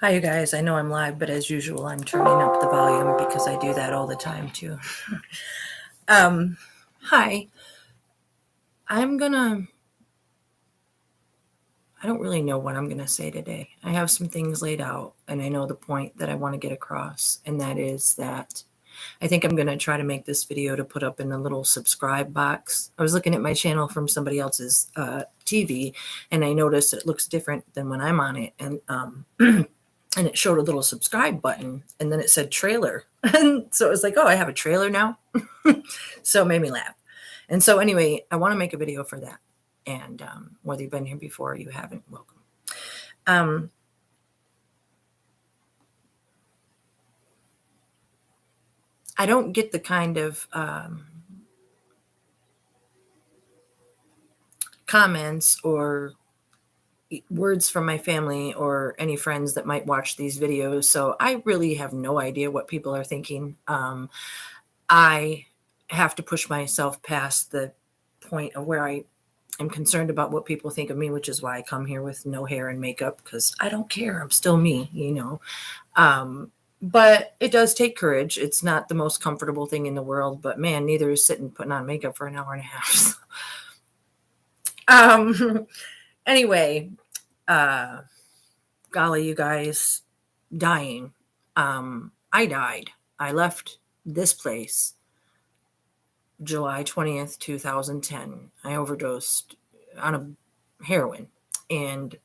Hi, you guys. I know I'm live, but as usual, I'm turning up the volume because I do that all the time too. Hi. I don't really know what I'm gonna say today. I have some things laid out, and I know the point that I want to get across, and that is that I think I'm gonna try to make this video to put up in the little subscribe box. I was looking at my channel from somebody else's TV, and I noticed it looks different than when I'm on it, and and it showed a little subscribe button, and then it said trailer. And so it was like, oh, I have a trailer now. So it made me laugh. And so anyway, I want to make a video for that. And whether you've been here before or you haven't, welcome. I don't get the kind of comments or words from my family or any friends that might watch these videos. So I really have no idea what people are thinking. I have to push myself past the point of where I am concerned about what people think of me, which is why I come here with no hair and makeup, because I don't care. I'm still me, But it does take courage. It's not the most comfortable thing in the world, but man, neither is sitting putting on makeup for an hour and a half. Anyway, golly, you guys, dying. I died. I left this place July 20th, 2010. I overdosed on a heroin. And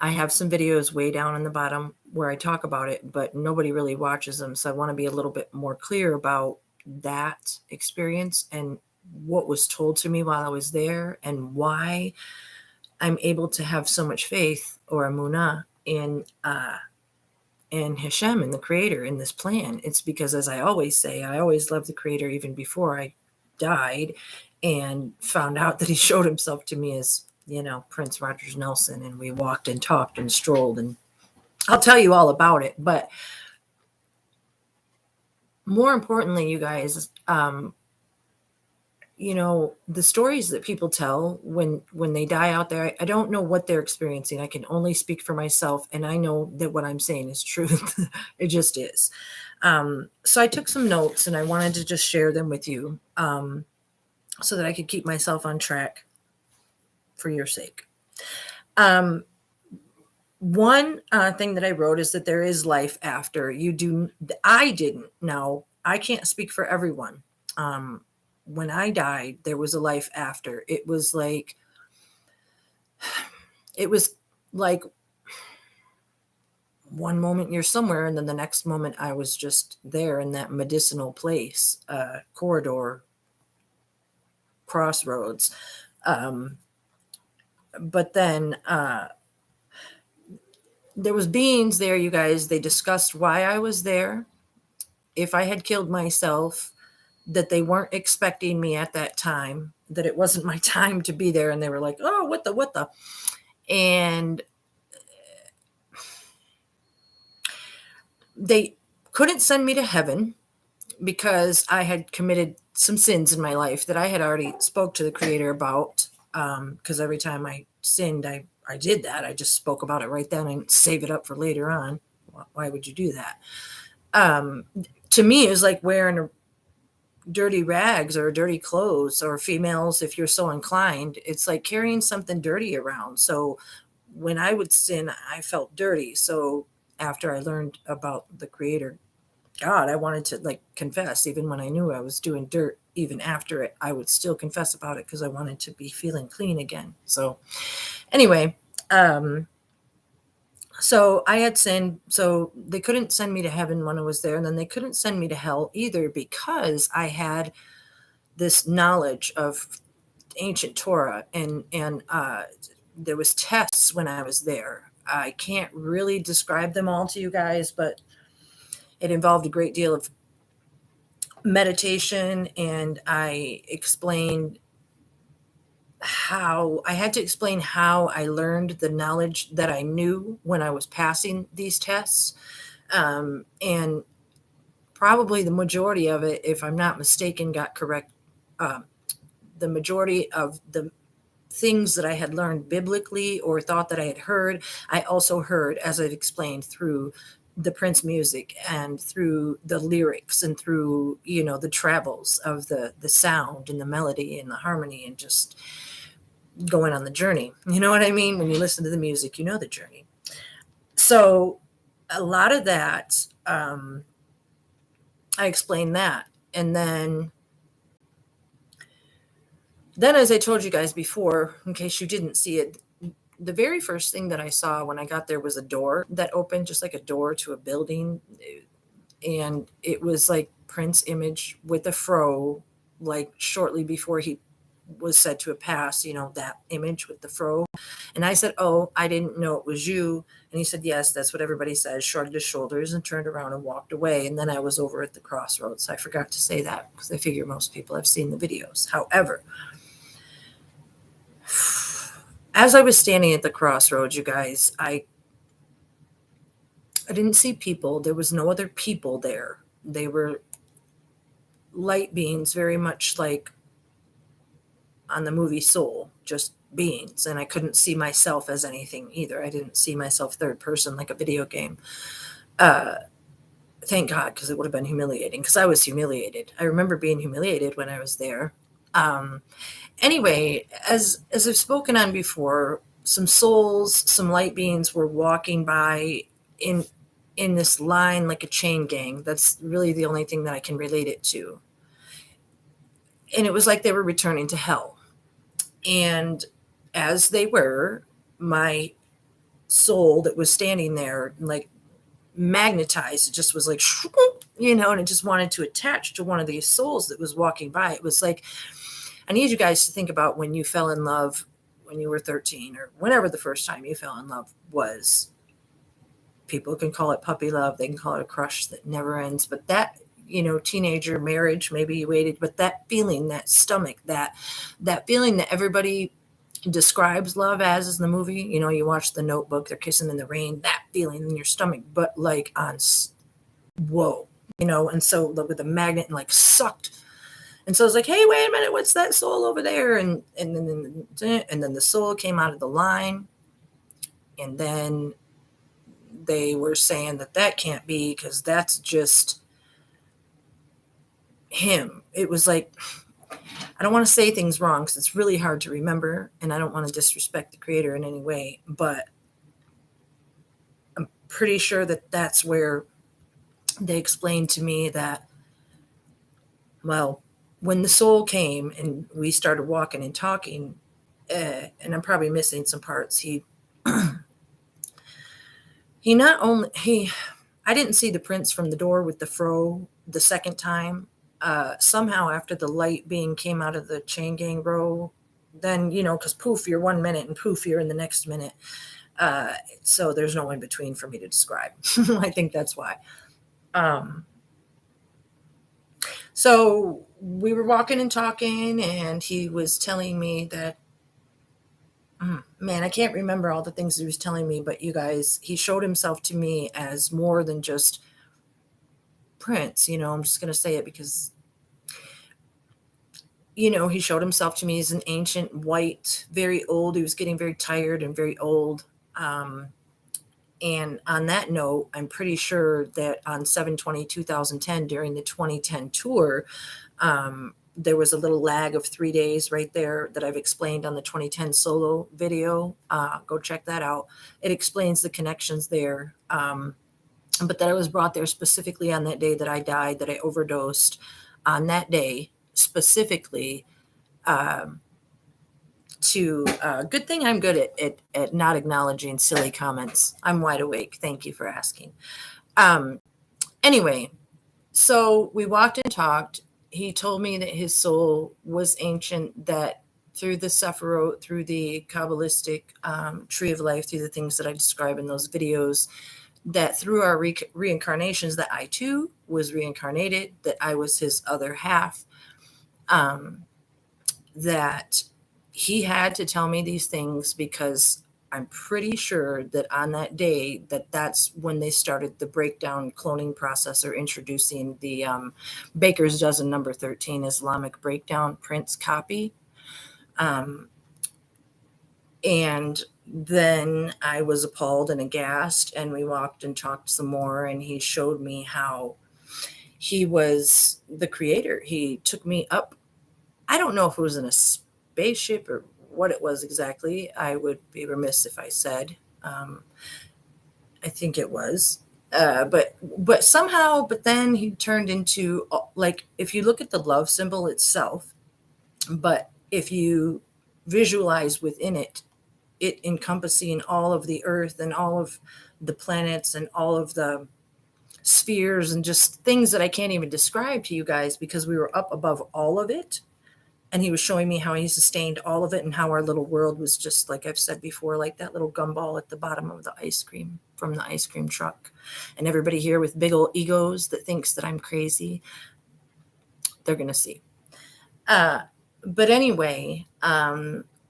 I have some videos way down in the bottom where I talk about it, but nobody really watches them. So I want to be a little bit more clear about that experience and what was told to me while I was there and why I'm able to have so much faith or emunah in Hashem and the creator in this plan. It's because, as I always say, I always loved the creator even before I died, and found out that he showed himself to me as, Prince Rogers Nelson, and we walked and talked and strolled, and I'll tell you all about it. But more importantly, you guys, the stories that people tell when they die out there, I don't know what they're experiencing. I can only speak for myself, and I know that what I'm saying is truth. It just is. So I took some notes, and I wanted to just share them with you, so that I could keep myself on track for your sake. One thing that I wrote is that there is life after you do. I didn't know. I can't speak for everyone. When I died, there was a life after. It was like one moment you're somewhere, and then the next moment I was just there in that medicinal place, corridor, crossroads. But then there was beings there, you guys. They discussed why I was there, if I had killed myself, that they weren't expecting me at that time, that it wasn't my time to be there. And they were like, oh, what the? And they couldn't send me to heaven because I had committed some sins in my life that I had already spoke to the creator about. Because every time I sinned, I did that. I just spoke about it right then and save it up for later on. Why would you do that? To me, it was like wearing dirty rags or dirty clothes, or females, if you're so inclined, it's like carrying something dirty around. So when I would sin, I felt dirty. So after I learned about the creator God, I wanted to confess. Even when I knew I was doing dirt, even after it, I would still confess about it because I wanted to be feeling clean again. So anyway, so I had sinned, so they couldn't send me to heaven when I was there, and then they couldn't send me to hell either because I had this knowledge of ancient Torah, and there was tests when I was there. I can't really describe them all to you guys, but it involved a great deal of meditation, and I had to explain how I learned the knowledge that I knew when I was passing these tests. And probably the majority of it, if I'm not mistaken, got correct. The majority of the things that I had learned biblically or thought that I had heard. I also heard, as I've explained, through the Prince music and through the lyrics and through, the travels of the sound and the melody and the harmony and just going on the journey. You know what I mean? When you listen to the music, you know the journey. So a lot of that, I explained that. And then, as I told you guys before, in case you didn't see it, the very first thing that I saw when I got there was a door that opened, just like a door to a building. And it was like Prince image with a fro, like shortly before he was said to have passed, that image with the fro. And I said, "Oh, I didn't know it was you." And he said, "Yes, that's what everybody says," shrugged his shoulders and turned around and walked away. And then I was over at the crossroads. I forgot to say that because I figure most people have seen the videos. However, as I was standing at the crossroads, you guys, I didn't see people. There was no other people there. They were light beings, very much like on the movie Soul, just beings. And I couldn't see myself as anything either. I didn't see myself third person like a video game. Thank God, because it would have been humiliating, because I was humiliated. I remember being humiliated when I was there. Anyway, as I've spoken on before, some souls, some light beings were walking by in this line like a chain gang. That's really the only thing that I can relate it to. And it was like they were returning to hell. And as they were, my soul that was standing there, like magnetized, it just was like, and it just wanted to attach to one of these souls that was walking by. It was like, I need you guys to think about when you fell in love when you were 13 or whenever the first time you fell in love was. People can call it puppy love. They can call it a crush that never ends. But that, teenager marriage, maybe you waited, but that feeling, that stomach, that feeling that everybody describes love as in the movie, you watch The Notebook, they're kissing in the rain, that feeling in your stomach, but like on, whoa, and so with the magnet and like sucked. And so I was like, "Hey, wait a minute, what's that soul over there?" And then the soul came out of the line, and then they were saying that can't be because that's just him. It was like, I don't want to say things wrong because it's really hard to remember, and I don't want to disrespect the creator in any way, but I'm pretty sure that that's where they explained to me that, well, when the soul came and we started walking and talking, and I'm probably missing some parts, he not only, I didn't see the prince from the door with the fro the second time. Somehow after the light being came out of the chain gang row, then, because poof, you're 1 minute and poof, you're in the next minute. So there's no in between for me to describe. I think that's why. So we were walking and talking, and he was telling me that, man, I can't remember all the things he was telling me, but you guys, he showed himself to me as more than just Prince. I'm just going to say it because, he showed himself to me as an ancient white, very old. He was getting very tired and very old. And on that note, I'm pretty sure that on 7/20/2010, during the 2010 tour, there was a little lag of 3 days right there that I've explained on the 2010 solo video. Go check that out. It explains the connections there. But that I was brought there specifically on that day that I died, that I overdosed on that day specifically, to good thing I'm good at not acknowledging silly comments. I'm wide awake. Thank you for asking. Anyway, so we walked and talked. He told me that his soul was ancient, that through the Sephiroth, through the Kabbalistic tree of life, through the things that I describe in those videos, that through our reincarnations, that I too was reincarnated, that I was his other half, that he had to tell me these things because I'm pretty sure that on that day that's when they started the breakdown cloning process, or introducing the Baker's Dozen number 13 Islamic breakdown Prince copy. And then I was appalled and aghast, and we walked and talked some more, and he showed me how he was the creator. He took me up. I don't know if it was in a spaceship or what it was exactly. I would be remiss if I said. I think it was. But somehow, but then he turned into, like, if you look at the love symbol itself, but if you visualize within it, it encompassing all of the earth and all of the planets and all of the spheres and just things that I can't even describe to you guys because we were up above all of it. And he was showing me how he sustained all of it and how our little world was just, like I've said before, like that little gumball at the bottom of the ice cream from the ice cream truck. And everybody here with big old egos that thinks that I'm crazy, they're going to see. But anyway,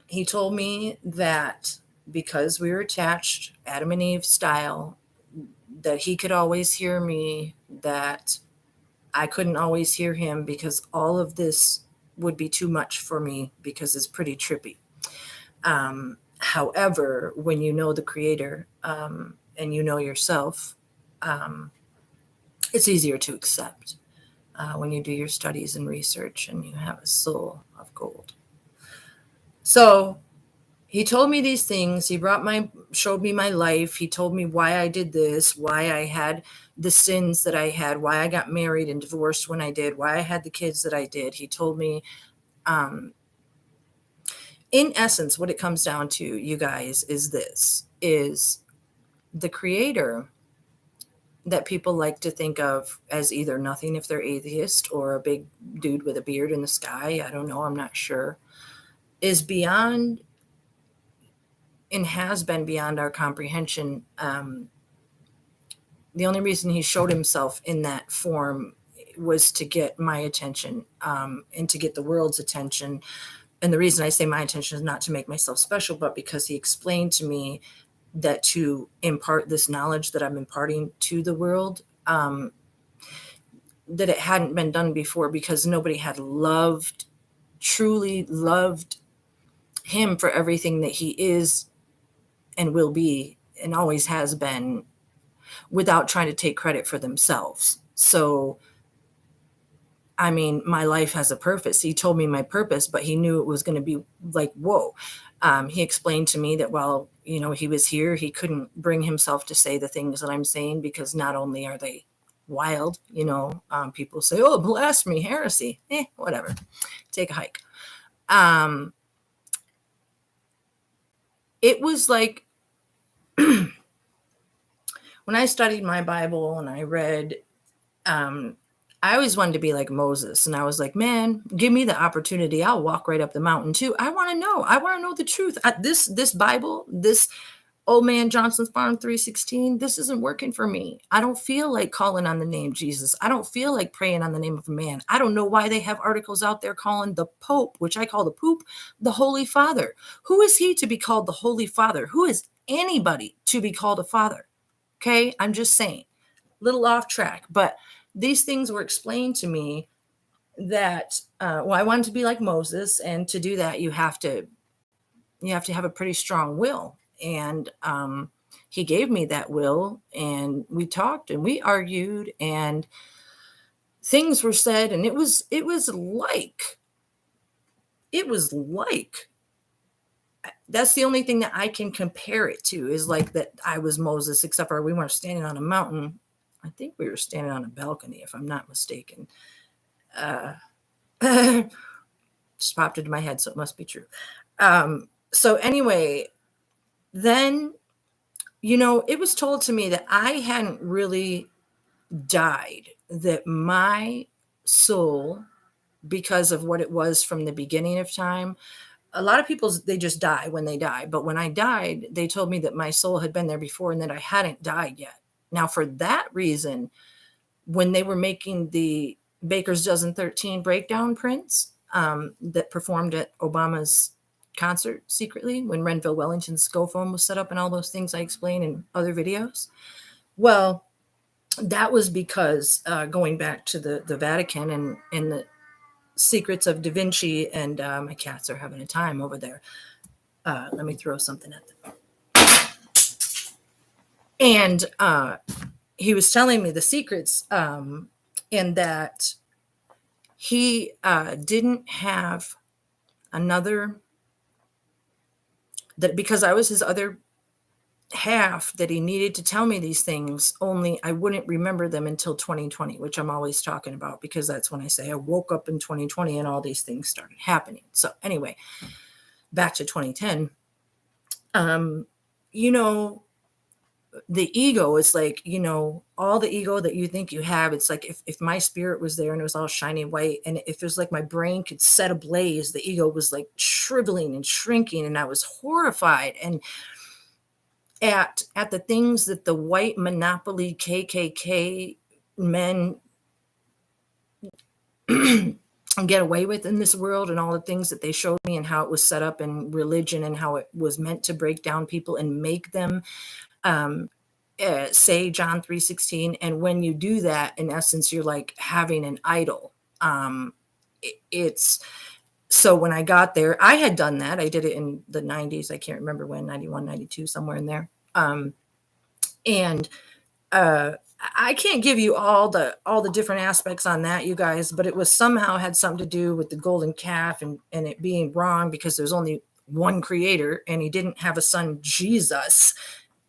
he told me that because we were attached, Adam and Eve style, that he could always hear me, that I couldn't always hear him because all of this would be too much for me because it's pretty trippy. However, when you know the creator and you know yourself, it's easier to accept when you do your studies and research and you have a soul of gold. So he told me these things. He showed me my life. He told me why I did this, why I had the sins that I had, why I got married and divorced when I did, why I had the kids that I did. He told me, in essence, what it comes down to, you guys, is this, is the creator that people like to think of as either nothing if they're atheist or a big dude with a beard in the sky. I don't know. I'm not sure. Is beyond and has been beyond our comprehension. The only reason he showed himself in that form was to get my attention and to get the world's attention. And the reason I say my attention is not to make myself special, but because he explained to me that to impart this knowledge that I'm imparting to the world, that it hadn't been done before because nobody had truly loved him for everything that he is and will be and always has been, without trying to take credit for themselves. So, I mean, my life has a purpose. He told me my purpose, but he knew it was going to be like, whoa. He explained to me that while, he was here, he couldn't bring himself to say the things that I'm saying because not only are they wild, people say, oh, blasphemy, heresy, whatever, take a hike. It was like, when I studied my Bible and I read, I always wanted to be like Moses. And I was like, man, give me the opportunity. I'll walk right up the mountain too. I want to know the truth. This Bible, this Old Man Johnson's Farm 316, this isn't working for me. I don't feel like calling on the name Jesus. I don't feel like praying on the name of a man. I don't know why they have articles out there calling the Pope, which I call the poop, the Holy Father. Who is he to be called the Holy Father? Who is anybody to be called a father? Okay, I'm just saying, little off track, but these things were explained to me that, I wanted to be like Moses, and to do that, you have to have a pretty strong will. And he gave me that will, and we talked and we argued and things were said, and it was like that's the only thing that I can compare it to, is like that I was Moses, except for we weren't standing on a mountain. I think we were standing on a balcony, if I'm not mistaken. Just popped into my head, so it must be true. So anyway, then, it was told to me that I hadn't really died, that my soul, because of what it was from the beginning of time, a lot of people, they just die when they die. But when I died, they told me that my soul had been there before and that I hadn't died yet. Now, for that reason, when they were making the Baker's Dozen 13 breakdown prints that performed at Obama's concert secretly, when Renville Wellington's Go phone was set up and all those things I explain in other videos, well, that was because going back to the Vatican and the secrets of Da Vinci, and my cats are having a time over there. Let me throw something at them. And he was telling me the secrets, in that he didn't have another, that because I was his other half, that he needed to tell me these things, only I wouldn't remember them until 2020, which I'm always talking about, because that's when I say I woke up in 2020 and all these things started happening. So anyway, back to 2010. You know, the ego is like, you know, all the ego that you think you have, it's like if my spirit was there and it was all shiny white, and if it was like my brain could set ablaze, the ego was like shriveling and shrinking, and I was horrified. And at the things that the white monopoly KKK men get away with in this world, and all the things that they showed me, and how it was set up in religion, and how it was meant to break down people and make them say John 3:16. And when you do that, in essence, you're like having an idol. It's so when I got there, I had done that. I did it in the 90s. I can't remember when, 91, 92, somewhere in there. And I can't give you all the different aspects on that, you guys, but it was somehow had something to do with the golden calf, and it being wrong, because there's only one creator, and he didn't have a son, Jesus,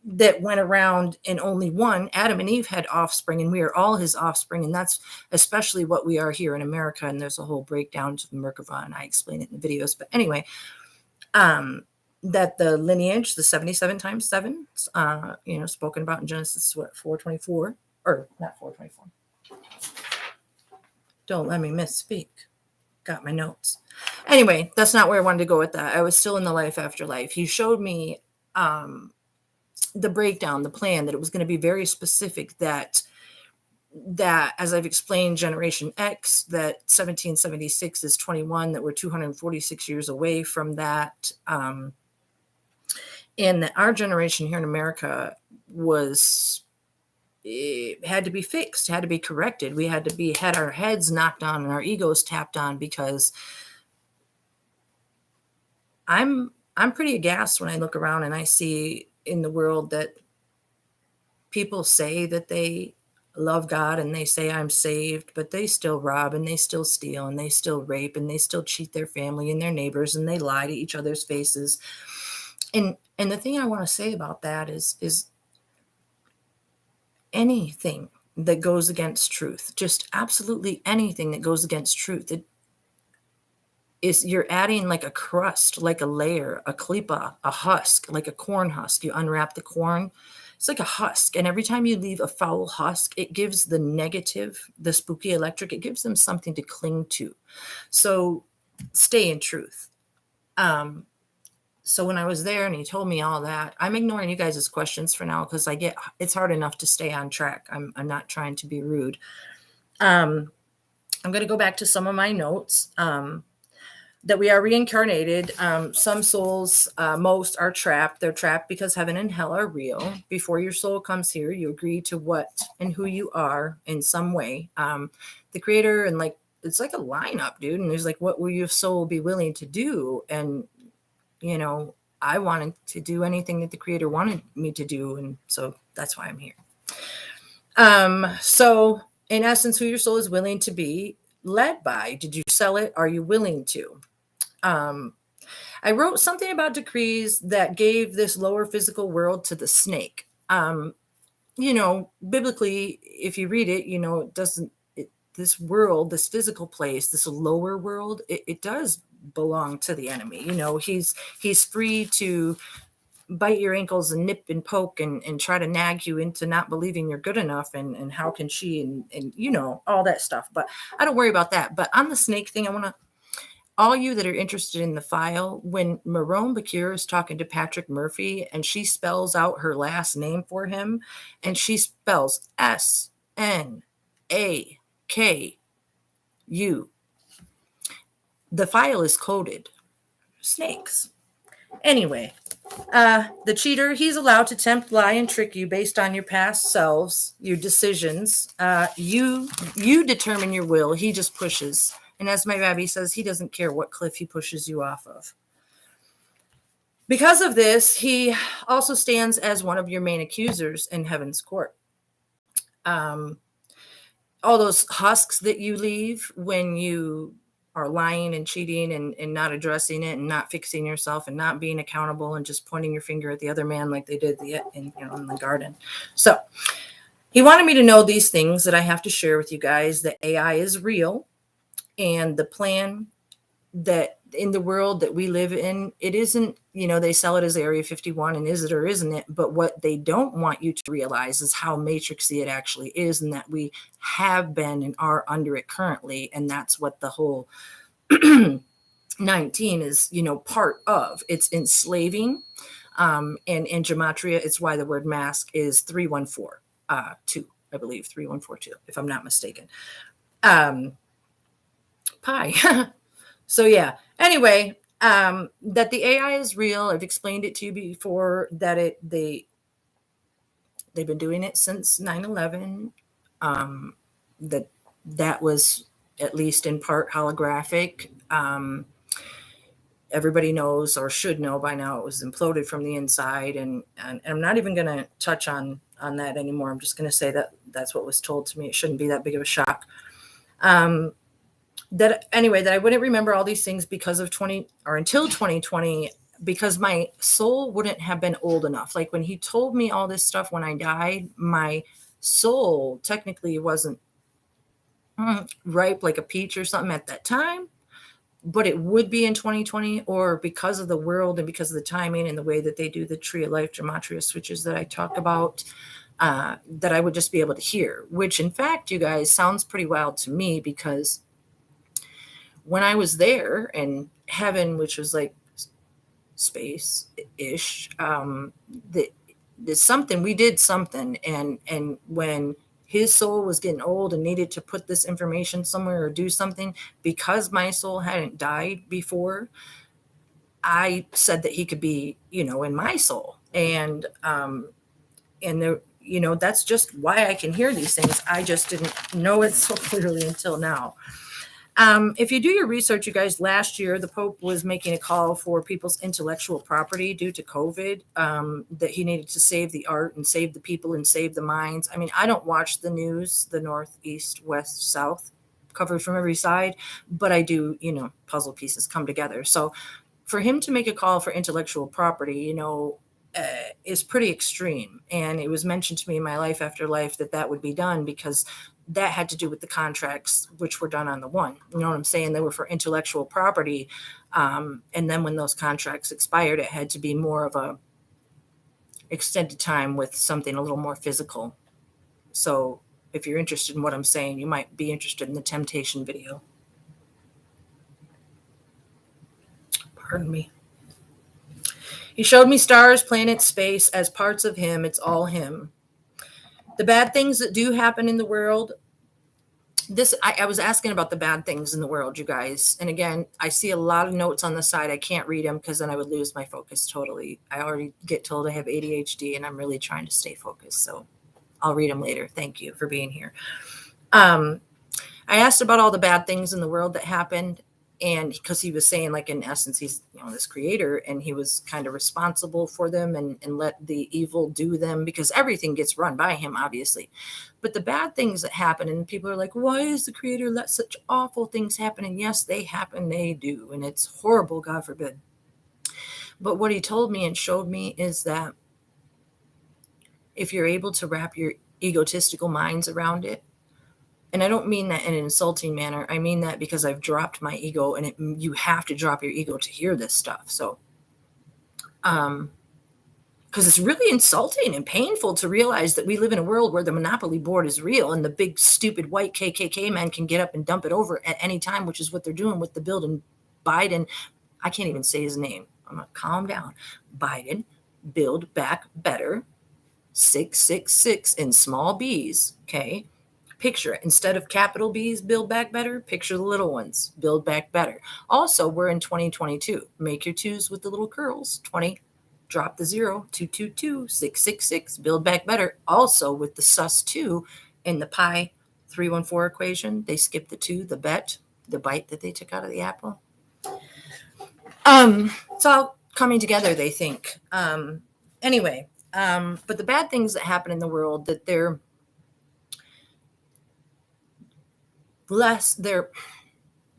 that went around, and only one. Adam and Eve had offspring, and we are all his offspring. And that's especially what we are here in America. And there's a whole breakdown to the Merkava, and I explain it in the videos. But anyway, that the lineage, the 77 times 7, spoken about in Genesis 4:24, or not 4:24. Don't let me misspeak. Got my notes. Anyway, that's not where I wanted to go with that. I was still in the life after life. He showed me the breakdown, the plan, that it was going to be very specific, that as I've explained, Generation X, that 1776 is 21, that we're 246 years away from that. And that our generation here in America it had to be fixed, had to be corrected. We had our heads knocked on and our egos tapped on, because I'm pretty aghast when I look around and I see in the world that people say that they love God and they say I'm saved, but they still rob and they still steal and they still rape and they still cheat their family and their neighbors, and they lie to each other's faces. And the thing I want to say about that is anything that goes against truth, just absolutely anything that goes against truth, you're adding like a crust, like a layer, a klipa, a husk, like a corn husk. You unwrap the corn, it's like a husk. And every time you leave a foul husk, it gives the negative, the spooky electric, it gives them something to cling to. So stay in truth. So when I was there and he told me all that, I'm ignoring you guys' questions for now, because it's hard enough to stay on track. I'm not trying to be rude. I'm going to go back to some of my notes. That we are reincarnated. Some souls, most are trapped. They're trapped because heaven and hell are real. Before your soul comes here, you agree to what and who you are in some way. The creator, and like, it's like a lineup, dude. And there's like, what will your soul be willing to do? And, I wanted to do anything that the creator wanted me to do. And so that's why I'm here. So in essence, who your soul is willing to be led by. Did you sell it? Are you willing to? I wrote something about decrees that gave this lower physical world to the snake. Biblically, if you read it, it doesn't, this world, this physical place, this lower world, it does belong to the enemy. He's free to bite your ankles and nip and poke and try to nag you into not believing you're good enough. And how can she, and all that stuff. But I don't worry about that. But on the snake thing, I want to, all you that are interested in the file, when Marone Bakir is talking to Patrick Murphy and she spells out her last name for him, and she spells SNAKU, the file is coded snakes. Anyway, the cheater, he's allowed to tempt, lie, and trick you based on your past selves, your decisions. You determine your will. He just pushes. And as my Rabbi says, he doesn't care what cliff he pushes you off of. Because of this, he also stands as one of your main accusers in heaven's court. All those husks that you leave when you are lying and cheating and not addressing it and not fixing yourself and not being accountable and just pointing your finger at the other man like they did in the garden. So he wanted me to know these things that I have to share with you guys, that AI is real, and the plan that in the world that we live in, it isn't, they sell it as Area 51, and is it or isn't it? But what they don't want you to realize is how matrixy it actually is, and that we have been and are under it currently. And that's what the whole 19 is, part of. It's enslaving. And in gematria, it's why the word mask is 314, 2, I believe, 3142, if I'm not mistaken. Pi. So yeah, anyway, that the AI is real. I've explained it to you before, that they've been doing it since 9/11. That was at least in part holographic. Everybody knows, or should know by now, it was imploded from the inside, and I'm not even going to touch on that anymore. I'm just going to say that that's what was told to me. It shouldn't be that big of a shock. That I wouldn't remember all these things because of until 2020, because my soul wouldn't have been old enough. Like when he told me all this stuff when I died, my soul technically wasn't ripe like a peach or something at that time, but it would be in 2020, or because of the world and because of the timing and the way that they do the tree of life gematria switches that I talk about, that I would just be able to hear, which in fact, you guys, sounds pretty wild to me, because when I was there in heaven, which was like space-ish, we did something. And when his soul was getting old and needed to put this information somewhere or do something, because my soul hadn't died before, I said that he could be, in my soul. And there, that's just why I can hear these things. I just didn't know it so clearly until now. If you do your research, you guys, last year, the Pope was making a call for people's intellectual property due to COVID, that he needed to save the art and save the people and save the minds. I mean, I don't watch the news, the north, east, west, south, covered from every side, but I do, puzzle pieces come together. So for him to make a call for intellectual property, is pretty extreme. And it was mentioned to me in my life after life that would be done, because that had to do with the contracts, which were done on the one. You know what I'm saying? They were for intellectual property. And then when those contracts expired, it had to be more of a extended time with something a little more physical. So if you're interested in what I'm saying, you might be interested in the temptation video. Pardon me. He showed me stars, planets, space as parts of him. It's all him. The bad things that do happen in the world, I was asking about the bad things in the world, you guys. And again, I see a lot of notes on the side. I can't read them because then I would lose my focus totally. I already get told I have ADHD, and I'm really trying to stay focused. So I'll read them later. Thank you for being here. I asked about all the bad things in the world that happened. And because he was saying, like, in essence, he's, this creator, and he was kind of responsible for them and let the evil do them, because everything gets run by him, obviously. But the bad things that happen, and people are like, why is the creator let such awful things happen? And yes, they happen, they do. And it's horrible, God forbid. But what he told me and showed me is that if you're able to wrap your egotistical minds around it, and I don't mean that in an insulting manner. I mean that because I've dropped my ego, and you have to drop your ego to hear this stuff. So, because it's really insulting and painful to realize that we live in a world where the monopoly board is real, and the big, stupid, white KKK men can get up and dump it over at any time, which is what they're doing with the bill. And Biden, I can't even say his name. I'm going to calm down. Biden, Build Back Better, 666 in small b's, okay? Picture it. Instead of capital B's, Build Back Better, picture the little ones, Build Back Better. Also, we're in 2022. Make your twos with the little curls. 20, drop the 0, 222, 666, Build Back Better. Also, with the sus 2 in the pi 314 equation, they skipped the 2, the bite that they took out of the apple. So coming together, they think. Anyway, but the bad things that happen in the world, that they're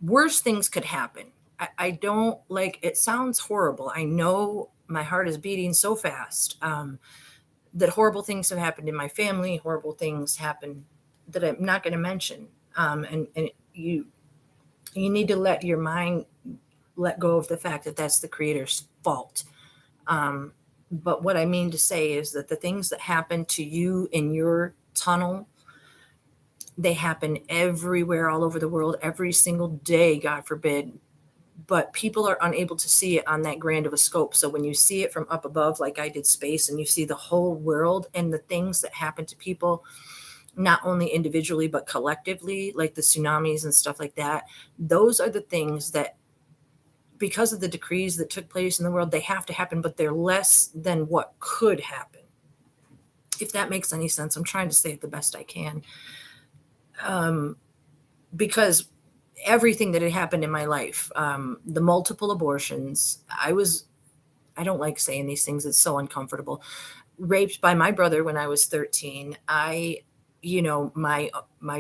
worse things could happen. I don't like, it sounds horrible. I know my heart is beating so fast, that horrible things have happened in my family, horrible things happen that I'm not going to mention. And you need to let your mind let go of the fact that that's the creator's fault. But what I mean to say is that the things that happen to you in your tunnel, they happen everywhere, all over the world, every single day, God forbid. But people are unable to see it on that grand of a scope. So when you see it from up above, like I did space, and you see the whole world and the things that happen to people, not only individually, but collectively, like the tsunamis and stuff like that, those are the things that, because of the decrees that took place in the world, they have to happen, but they're less than what could happen. If that makes any sense, I'm trying to say it the best I can. Because everything that had happened in my life, the multiple abortions, I don't like saying these things, it's so uncomfortable. Raped by my brother when I was 13. My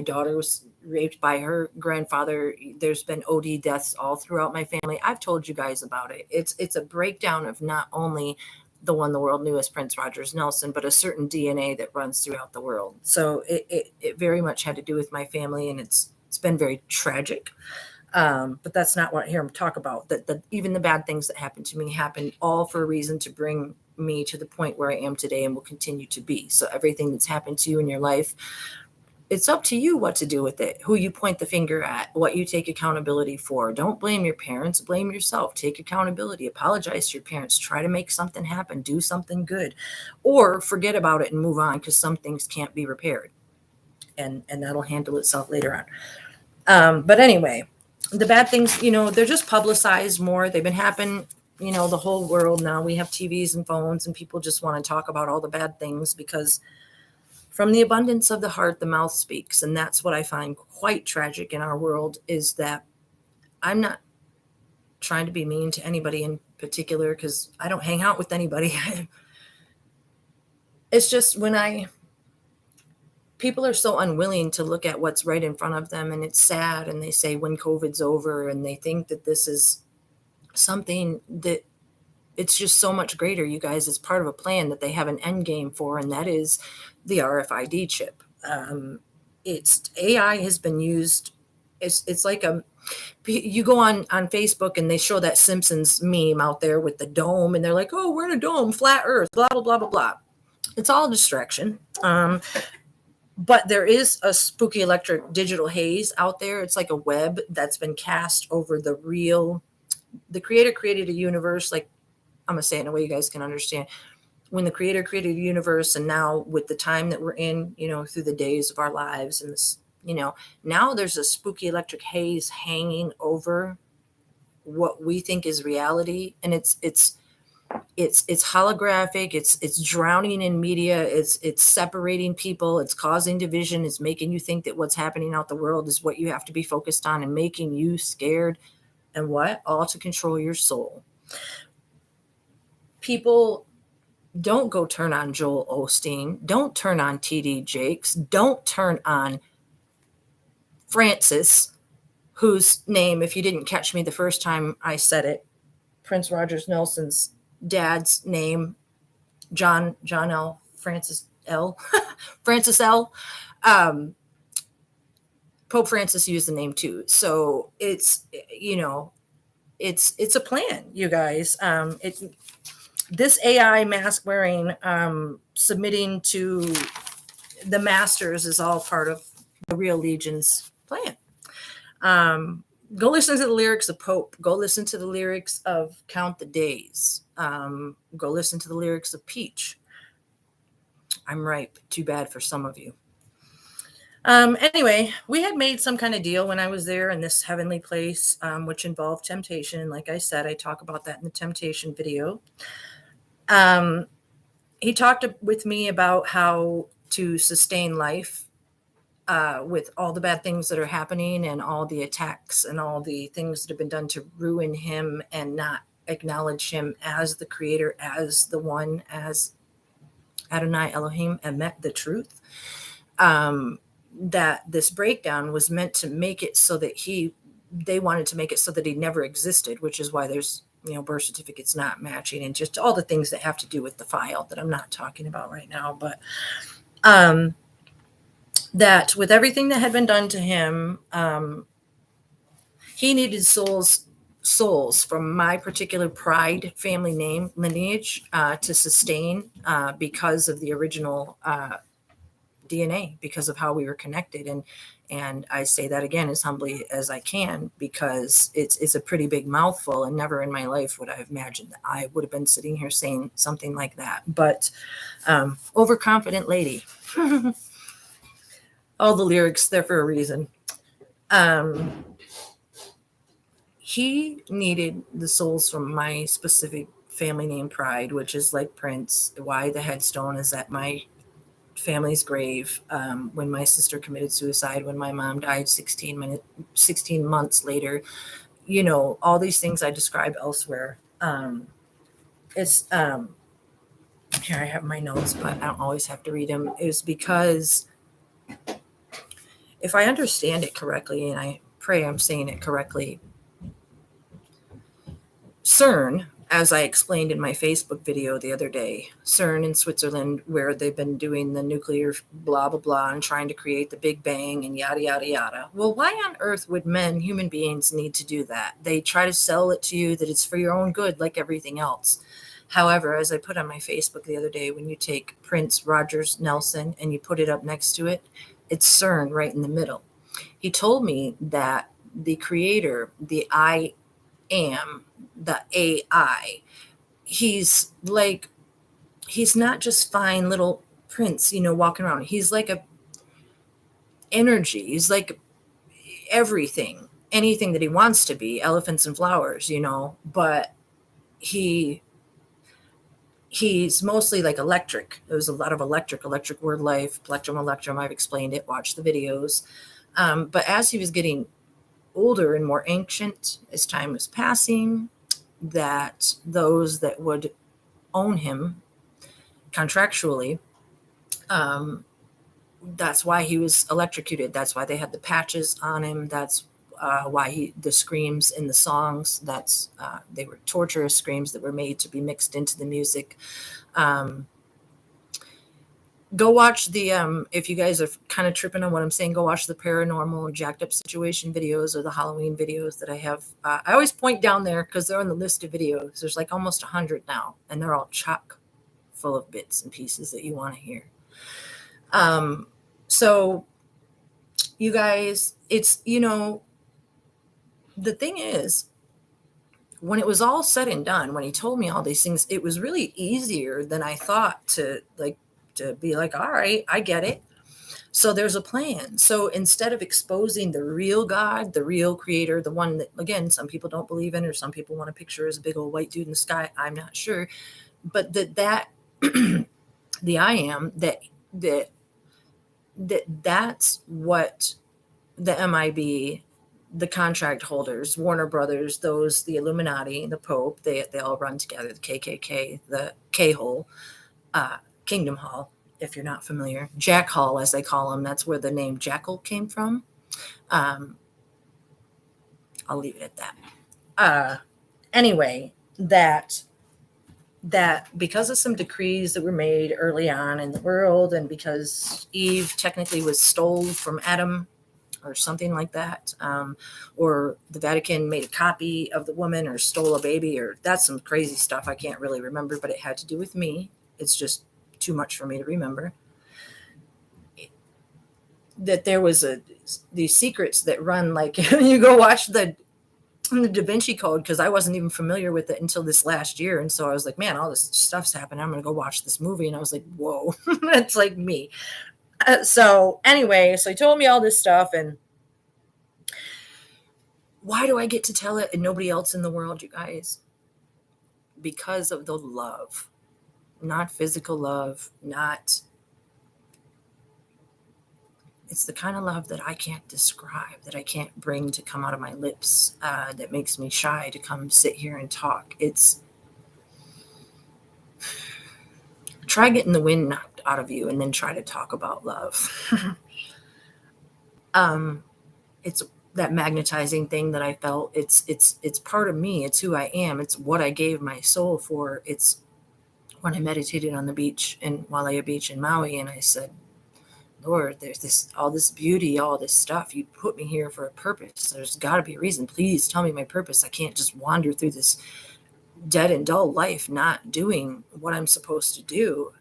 daughter was raped by her grandfather. There's been OD deaths all throughout my family. I've told you guys about it. It's a breakdown of not only the one the world knew as Prince Rogers Nelson, but a certain DNA that runs throughout the world. So it very much had to do with my family, and it's been very tragic. But that's not what I hear him talk about. That even the bad things that happened to me happened all for a reason, to bring me to the point where I am today and will continue to be. So everything that's happened to you in your life, it's up to you what to do with it, who you point the finger at, what you take accountability for. Don't blame your parents, blame yourself. Take accountability, apologize to your parents, try to make something happen, do something good, or forget about it and move on, because some things can't be repaired, and that'll handle itself later on. But anyway, the bad things, they're just publicized more. They've been happening, the whole world now. We have TVs and phones, and people just want to talk about all the bad things, because from the abundance of the heart, the mouth speaks. And that's what I find quite tragic in our world, is that I'm not trying to be mean to anybody in particular, because I don't hang out with anybody. It's just people are so unwilling to look at what's right in front of them, and it's sad. And they say when COVID's over, and they think that this is something that, it's just so much greater, you guys. It's part of a plan that they have an end game for, and that is the RFID chip. It's AI has been used. It's like you go on Facebook, and they show that Simpsons meme out there with the dome, and they're like, oh, we're in a dome, flat earth, blah, blah, blah, blah, blah. It's all a distraction. But there is a spooky electric digital haze out there. It's like a web that's been cast over the creator created a universe, like, I'm going to say it in a way you guys can understand. When the creator created a universe, and now with the time that we're in, through the days of our lives, and this, now there's a spooky electric haze hanging over what we think is reality. And it's holographic. It's drowning in media. It's separating people. It's causing division. It's making you think that what's happening out the world is what you have to be focused on, and making you scared, and what? All to control your soul. People, don't go turn on Joel Osteen. Don't turn on TD Jakes. Don't turn on Francis, whose name, if you didn't catch me the first time I said it, Prince Rogers Nelson's dad's name, John L. Francis L. Francis L. Pope Francis used the name too. So it's a plan, you guys. This AI mask wearing, submitting to the masters, is all part of the real Legion's plan. Go listen to the lyrics of Pope. Go listen to the lyrics of Count the Days. Go listen to the lyrics of Peach. I'm ripe. Too bad for some of you. Anyway, we had made some kind of deal when I was there in this heavenly place, which involved temptation. And like I said, I talk about that in the temptation video. He talked with me about how to sustain life with all the bad things that are happening, and all the attacks, and all the things that have been done to ruin him, and not acknowledge him as the creator, as the one, as Adonai Elohim Emet, the truth. That this breakdown was meant to make it so that they wanted to make it so that he never existed, which is why there's, birth certificates not matching and just all the things that have to do with the file that I'm not talking about right now. But that with everything that had been done to him, he needed souls from my particular pride family name lineage to sustain because of the original DNA, because of how we were connected. And I say that again as humbly as I can, because it's a pretty big mouthful, and never in my life would I have imagined that I would have been sitting here saying something like that. But overconfident lady. All the lyrics there for a reason. He needed the souls from my specific family name pride, which is like Prince. Why the headstone is at my family's grave. When my sister committed suicide, when my mom died 16 months later, all these things I describe elsewhere. It's here I have my notes, but I don't always have to read them. Is because if I understand it correctly, and I pray I'm saying it correctly, CERN, as I explained in my Facebook video the other day, CERN in Switzerland, where they've been doing the nuclear blah, blah, blah, and trying to create the Big Bang and yada, yada, yada. Well, why on earth would human beings, need to do that? They try to sell it to you that it's for your own good, like everything else. However, as I put on my Facebook the other day, when you take Prince Rogers Nelson and you put it up next to it, it's CERN right in the middle. He told me that the creator, the I am, the AI, he's not just fine little Prince, walking around. He's like a energy. He's like everything, anything that he wants to be, elephants and flowers, but he's mostly like electric. There's a lot of electric word life, plectrum. I've explained it, watch the videos. But as he was getting older and more ancient, as time was passing, that those that would own him contractually, that's why he was electrocuted. That's why they had the patches on him. That's why the screams in the songs, they were torturous screams that were made to be mixed into the music. Go watch the, if you guys are kind of tripping on what I'm saying, go watch the paranormal or jacked up situation videos or the Halloween videos that I have. I always point down there because they're on the list of videos. There's like almost 100 now, and they're all chock full of bits and pieces that you want to hear. So you guys, it's, the thing is, when it was all said and done, when he told me all these things, it was really easier than I thought to be like, all right, I get it. So there's a plan. So instead of exposing the real God, the real creator, the one that, again, some people don't believe in, or some people want to picture as a big old white dude in the sky, I'm not sure. But that the I am, that's what the MIB, the contract holders, Warner Brothers, the Illuminati, the Pope, they all run together, the KKK, the K-hole, Kingdom Hall, if you're not familiar. Jack Hall, as they call him, that's where the name Jackal came from. I'll leave it at that. Anyway, that because of some decrees that were made early on in the world, and because Eve technically was stole from Adam or something like that, or the Vatican made a copy of the woman or stole a baby, or that's some crazy stuff I can't really remember, but it had to do with me. It's just too much for me to remember. That there was these secrets that run, like you go watch the Da Vinci Code, because I wasn't even familiar with it until this last year. And so I was like, man, all this stuff's happening. I'm going to go watch this movie. And I was like, whoa, that's like me. So anyway, so he told me all this stuff, and why do I get to tell it and nobody else in the world, you guys? Because of the love, not physical love, not it's the kind of love that I can't describe, that I can't bring to come out of my lips, that makes me shy to come sit here and talk. It's try getting the wind knocked out of you and then try to talk about love. It's that magnetizing thing that I felt. It's part of me. It's who I am. It's what I gave my soul for. It's when I meditated on the beach in Wailea Beach in Maui, and I said, Lord, there's all this beauty, all this stuff. You put me here for a purpose. There's got to be a reason. Please tell me my purpose. I can't just wander through this dead and dull life, not doing what I'm supposed to do.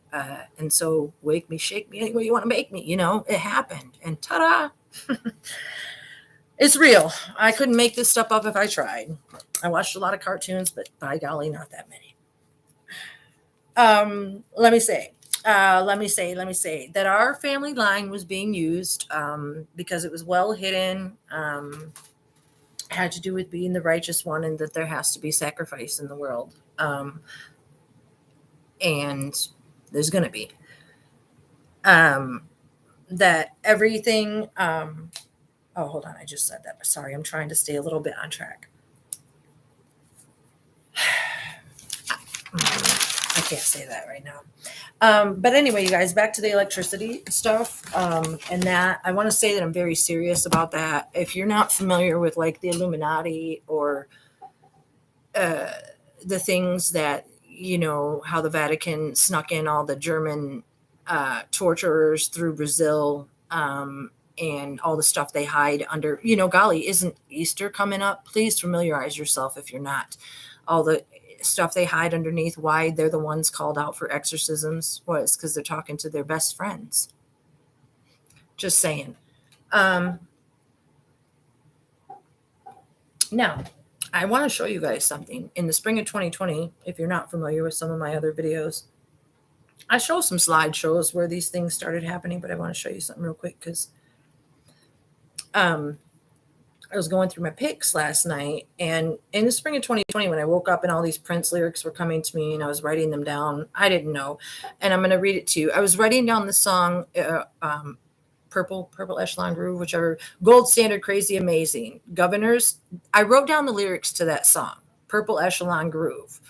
And so wake me, shake me any way you want to make me. It happened. And ta-da! It's real. I couldn't make this stuff up if I tried. I watched a lot of cartoons, but by golly, not that many. Let me say that our family line was being used because it was well hidden, had to do with being the righteous one, and that there has to be sacrifice in the world. And there's going to be. That everything. Oh, hold on. I just said that. Sorry, I'm trying to stay a little bit on track. I can't say that right now. But anyway, you guys, back to the electricity stuff. And that I want to say that I'm very serious about that. If you're not familiar with like the Illuminati or the things that, how the Vatican snuck in all the German torturers through Brazil, and all the stuff they hide under, golly, isn't Easter coming up? Please familiarize yourself if you're not. All the stuff they hide underneath, why they're the ones called out for exorcisms was because they're talking to their best friends. Just saying. Now, I want to show you guys something. In the spring of 2020, if you're not familiar with some of my other videos, I show some slideshows where these things started happening, but I want to show you something real quick because I was going through my pics last night, and in the spring of 2020, when I woke up and all these Prince lyrics were coming to me and I was writing them down, I didn't know. And I'm going to read it to you. I was writing down the song, Purple Echelon Groove, whichever, Gold Standard, Crazy Amazing, Governors. I wrote down the lyrics to that song, Purple Echelon Groove.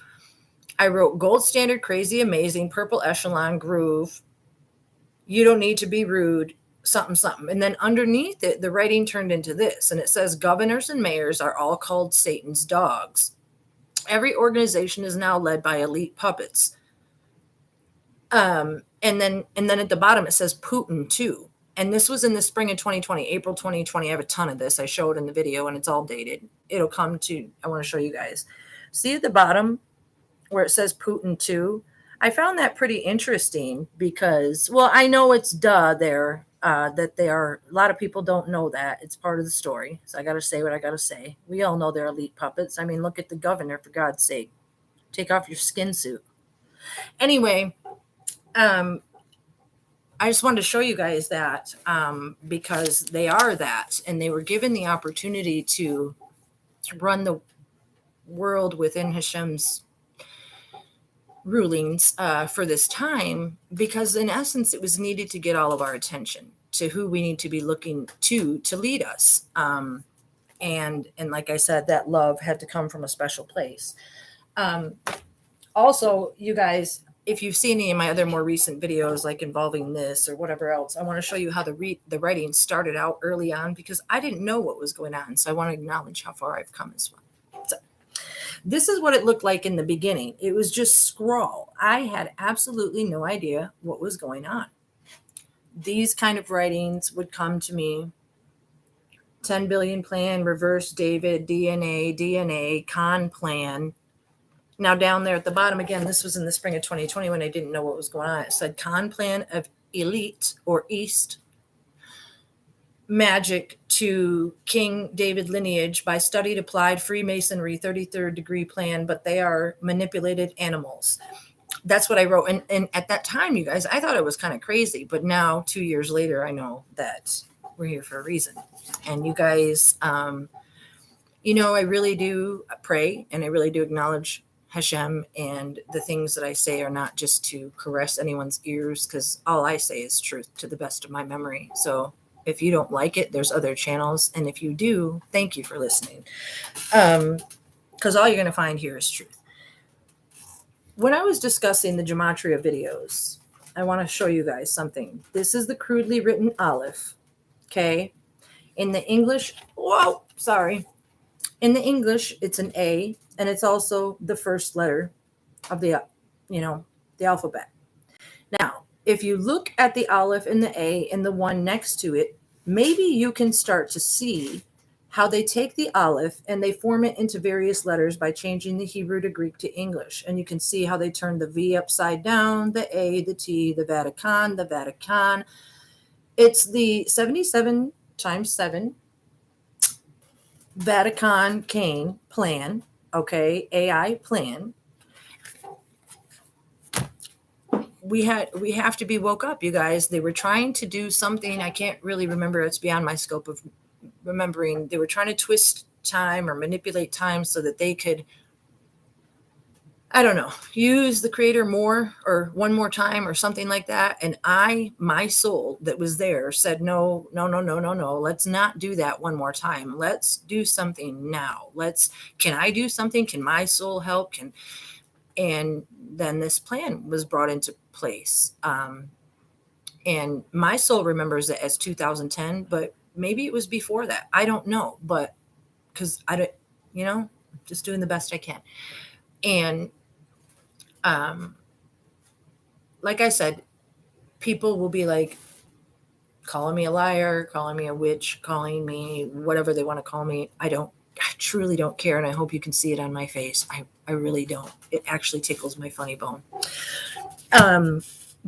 I wrote Gold Standard, Crazy Amazing, Purple Echelon Groove. You don't need to be rude. Something. And then underneath it, the writing turned into this. And it says, governors and mayors are all called Satan's dogs. Every organization is now led by elite puppets. And then at the bottom, it says Putin too. And this was in the spring of 2020, April 2020. I have a ton of this. I showed in the video and it's all dated. It'll come to, I want to show you guys. See at the bottom where it says Putin too? I found that pretty interesting because, well, I know it's there. That they are, a lot of people don't know that. It's part of the story. So I got to say what I got to say. We all know they're elite puppets. I mean, look at the governor, for God's sake. Take off your skin suit. Anyway, I just wanted to show you guys that because they are that. And they were given the opportunity to run the world within Hashem's rulings for this time, because in essence it was needed to get all of our attention to who we need to be looking to lead us, and like I said, that love had to come from a special place. Also, you guys, if you've seen any of my other more recent videos like involving this or whatever else, I want to show you how the writing started out early on, because I didn't know what was going on, so I want to acknowledge how far I've come as well. So this is what it looked like in the beginning. It was just scrawl. I had absolutely no idea what was going on. These kind of writings would come to me. 10 billion plan, reverse David, DNA, con plan. Now down there at the bottom, again, this was in the spring of 2020 when I didn't know what was going on. It said con plan of elite or East magic to King David lineage by studied applied Freemasonry 33rd degree plan, but they are manipulated animals. That's what I wrote. And at that time, you guys, I thought it was kind of crazy, but now 2 years later, I know that we're here for a reason. And you guys, I really do pray and I really do acknowledge Hashem, and the things that I say are not just to caress anyone's ears, because all I say is truth to the best of my memory. So If you don't like it, there's other channels. And if you do, thank you for listening. Because all you're going to find here is truth. When I was discussing the gematria videos, I want to show you guys something. This is the crudely written aleph. Okay. In the English, in the English, it's an A, and it's also the first letter of the alphabet. Now, if you look at the aleph and the A and the one next to it, maybe you can start to see how they take the aleph and they form it into various letters by changing the Hebrew to Greek to English. And you can see how they turn the V upside down, the A, the T, the Vatican. It's the 77 times 7 Vatican Kane plan, okay, AI plan. We have to be woke up, you guys. They were trying to do something. I can't really remember. It's beyond my scope of remembering. They were trying to twist time or manipulate time so that they could, I don't know, use the creator more or one more time or something like that. And my soul that was there said, no. Let's not do that one more time. Let's do something now. Can I do something? Can my soul help? And then this plan was brought into place. And my soul remembers it as 2010, but maybe it was before that. I don't know, but because I don't, just doing the best I can. And like I said, people will be like calling me a liar, calling me a witch, calling me whatever they want to call me. I truly don't care. And I hope you can see it on my face. I really don't. It actually tickles my funny bone.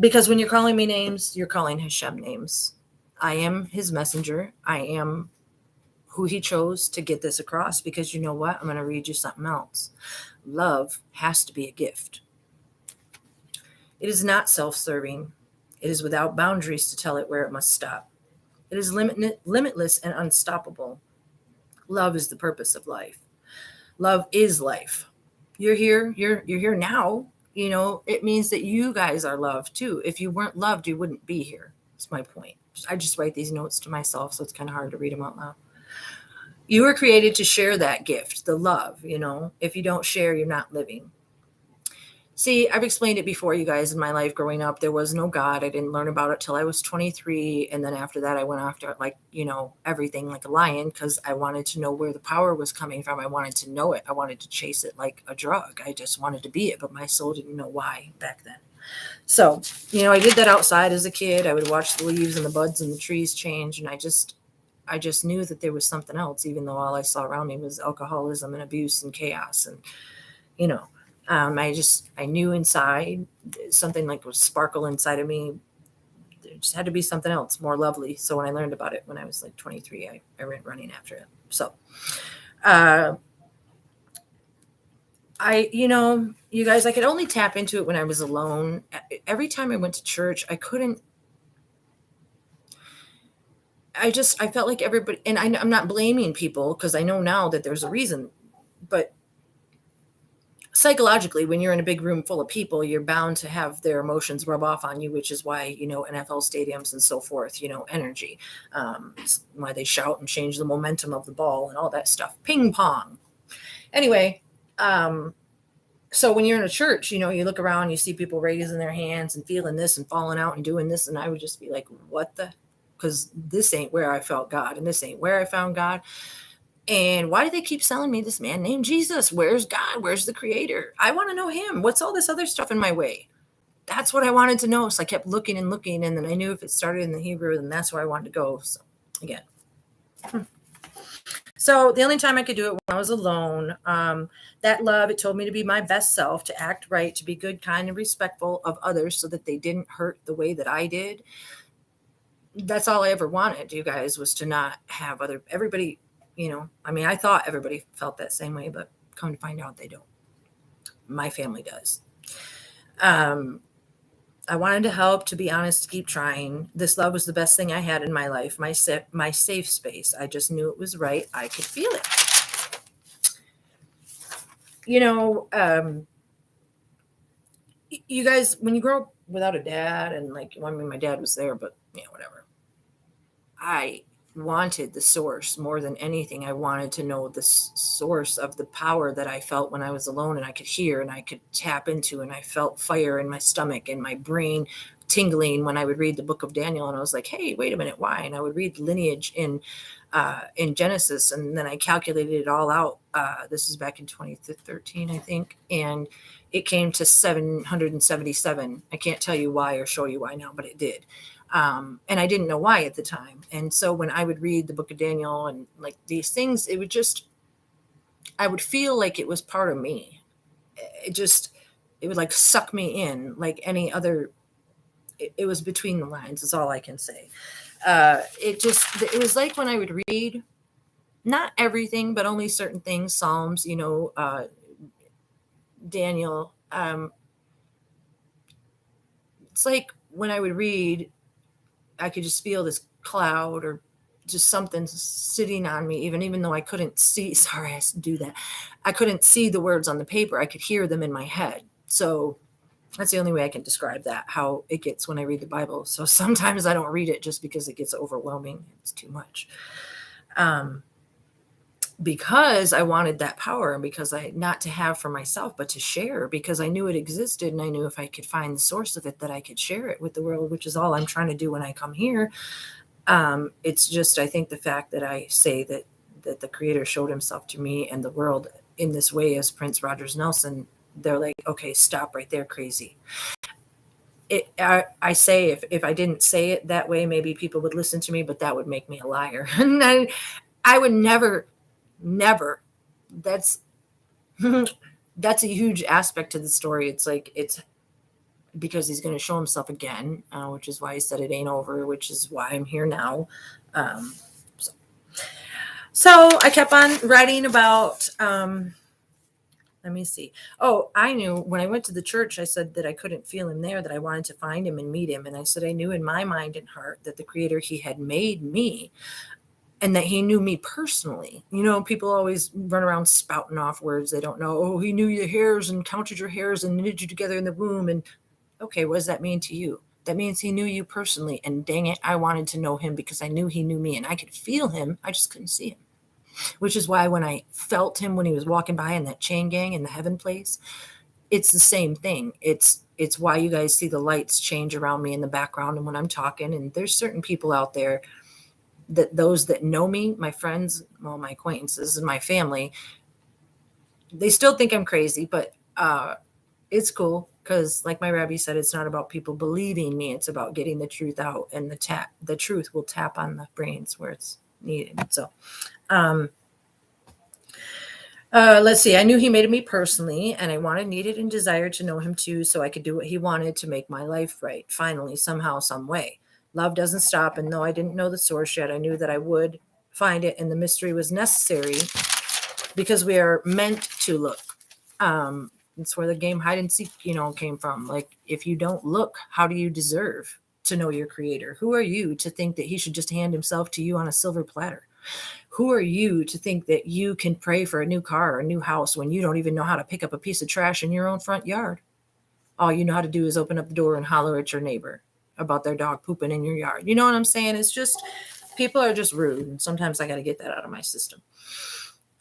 Because when you're calling me names, you're calling Hashem names. I am his messenger. I am who he chose to get this across, because you know what? I'm going to read you something else. Love has to be a gift. It is not self-serving. It is without boundaries to tell it where it must stop. It is limitless and unstoppable. Love is the purpose of life. Love is life. You're here. You're here now. It means that you guys are loved too. If you weren't loved, you wouldn't be here. That's my point. I just write these notes to myself, so it's kind of hard to read them out loud. You were created to share that gift, the love. If you don't share, you're not living. See, I've explained it before, you guys. In my life growing up, there was no God. I didn't learn about it till I was 23. And then after that, I went after everything like a lion, because I wanted to know where the power was coming from. I wanted to know it. I wanted to chase it like a drug. I just wanted to be it, but my soul didn't know why back then. So, I did that outside as a kid. I would watch the leaves and the buds and the trees change. And I just knew that there was something else, even though all I saw around me was alcoholism and abuse and chaos. And, I knew inside something like was sparkle inside of me. There just had to be something else more lovely. So when I learned about it when I was like 23, I went running after it. So, you guys, I could only tap into it when I was alone. Every time I went to church, I felt like everybody, and I'm not blaming people, because I know now that there's a reason, but psychologically, when you're in a big room full of people, you're bound to have their emotions rub off on you, which is why, NFL stadiums and so forth, energy, why they shout and change the momentum of the ball and all that stuff. Ping pong. Anyway, so when you're in a church, you look around, you see people raising their hands and feeling this and falling out and doing this. And I would just be like, what the? Because this ain't where I felt God, and this ain't where I found God. And why do they keep selling me this man named Jesus? Where's God? Where's the creator? I want to know him. What's all this other stuff in my way? That's what I wanted to know. So I kept looking and looking. And then I knew if it started in the Hebrew, then that's where I wanted to go. So again. So the only time I could do it when I was alone, that love, it told me to be my best self, to act right, to be good, kind, and respectful of others so that they didn't hurt the way that I did. That's all I ever wanted, you guys, was to not have everybody, I thought everybody felt that same way, but come to find out they don't. My family does. I wanted to help, to be honest, to keep trying. This love was the best thing I had in my life, my safe space. I just knew it was right. I could feel it. You guys, when you grow up without a dad, and my dad was there, but whatever. I wanted the source more than anything. I wanted to know the source of the power that I felt when I was alone and I could hear and I could tap into, and I felt fire in my stomach and my brain tingling when I would read the book of Daniel. And I was like, hey, wait a minute, why? And I would read lineage in Genesis, and then I calculated it all out. This is back in 2013, I think, and it came to 777. I can't tell you why or show you why now, but it did. And I didn't know why at the time. And so when I would read the book of Daniel and like these things, it would just, I would feel like it was part of me. It would like suck me in like any other. It was between the lines is all I can say. It was like when I would read, not everything, but only certain things, Psalms, Daniel. It's like when I would read, I could just feel this cloud or just something sitting on me, even though I couldn't see. Sorry, I do that. I couldn't see the words on the paper. I could hear them in my head. So that's the only way I can describe that, how it gets when I read the Bible. So sometimes I don't read it just because it gets overwhelming. It's too much. Because I wanted that power, and because I, not to have for myself, but to share, because I knew it existed, and I knew if I could find the source of it, that I could share it with the world, which is all I'm trying to do when I come here. It's just, I think the fact that I say that the creator showed himself to me and the world in this way as Prince Rogers Nelson, they're like, okay, stop right there, crazy. I say if I didn't say it that way, maybe people would listen to me, but that would make me a liar. And I would never, that's that's a huge aspect to the story. It's like, it's because he's going to show himself again, which is why he said it ain't over, which is why I'm here now. So I kept on writing about, let me see. Oh, I knew when I went to the church, I said that I couldn't feel him there, that I wanted to find him and meet him. And I said, I knew in my mind and heart that the creator, he had made me, and that he knew me personally. People always run around spouting off words they don't know. Oh, he knew your hairs and counted your hairs and knitted you together in the womb. And okay, what does that mean to you? That means he knew you personally. And dang it, I wanted to know him because I knew he knew me, and I could feel him. I just couldn't see him. Which is why when I felt him when he was walking by in that chain gang in the heaven place, it's the same thing. It's why you guys see the lights change around me in the background and when I'm talking. And there's certain people out there, that those that know me, my friends, well, my acquaintances and my family, they still think I'm crazy, but it's cool, because like my rabbi said, it's not about people believing me, it's about getting the truth out, and the truth will tap on the brains where it's needed. So let's see. I knew he made me personally, and I wanted, needed, and desired to know him too, so I could do what he wanted to make my life right. Finally, somehow, some way. Love doesn't stop, and though I didn't know the source yet, I knew that I would find it, and the mystery was necessary because we are meant to look. It's where the game hide and seek, came from. Like, if you don't look, how do you deserve to know your creator? Who are you to think that he should just hand himself to you on a silver platter? Who are you to think that you can pray for a new car or a new house when you don't even know how to pick up a piece of trash in your own front yard? All you know how to do is open up the door and holler at your neighbor about their dog pooping in your yard. You know what I'm saying? It's just, people are just rude. And sometimes I got to get that out of my system.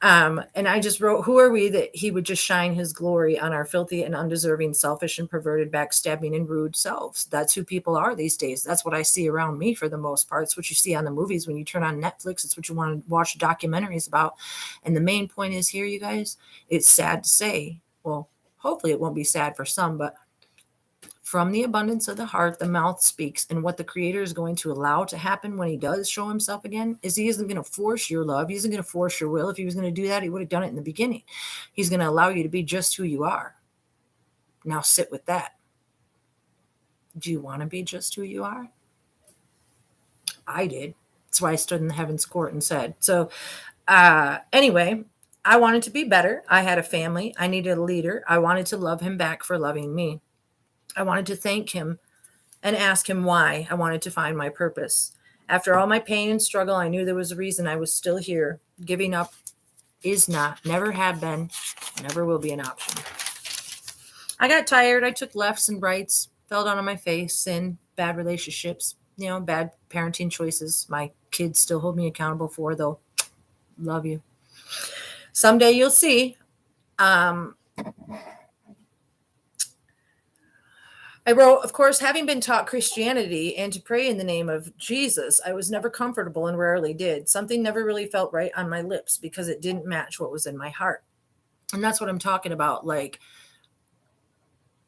And I just wrote, who are we that he would just shine his glory on our filthy and undeserving, selfish and perverted, backstabbing and rude selves? That's who people are these days. That's what I see around me for the most part. It's what you see on the movies when you turn on Netflix. It's what you want to watch documentaries about. And the main point is here, you guys, it's sad to say, well, hopefully it won't be sad for some, but from the abundance of the heart, the mouth speaks. And what the creator is going to allow to happen when he does show himself again is he isn't going to force your love. He isn't going to force your will. If he was going to do that, he would have done it in the beginning. He's going to allow you to be just who you are. Now sit with that. Do you want to be just who you are? I did. That's why I stood in the heaven's court and said. So anyway, I wanted to be better. I had a family. I needed a leader. I wanted to love him back for loving me. I wanted to thank him and ask him why. I wanted to find my purpose. After all my pain and struggle, I knew there was a reason I was still here. Giving up is not, never have been, never will be an option. I got tired. I took lefts and rights, fell down on my face, sinned, bad relationships, bad parenting choices my kids still hold me accountable for, though. Love you. Someday you'll see. I wrote, of course, having been taught Christianity and to pray in the name of Jesus, I was never comfortable and rarely did. Something never really felt right on my lips because it didn't match what was in my heart. And that's what I'm talking about. Like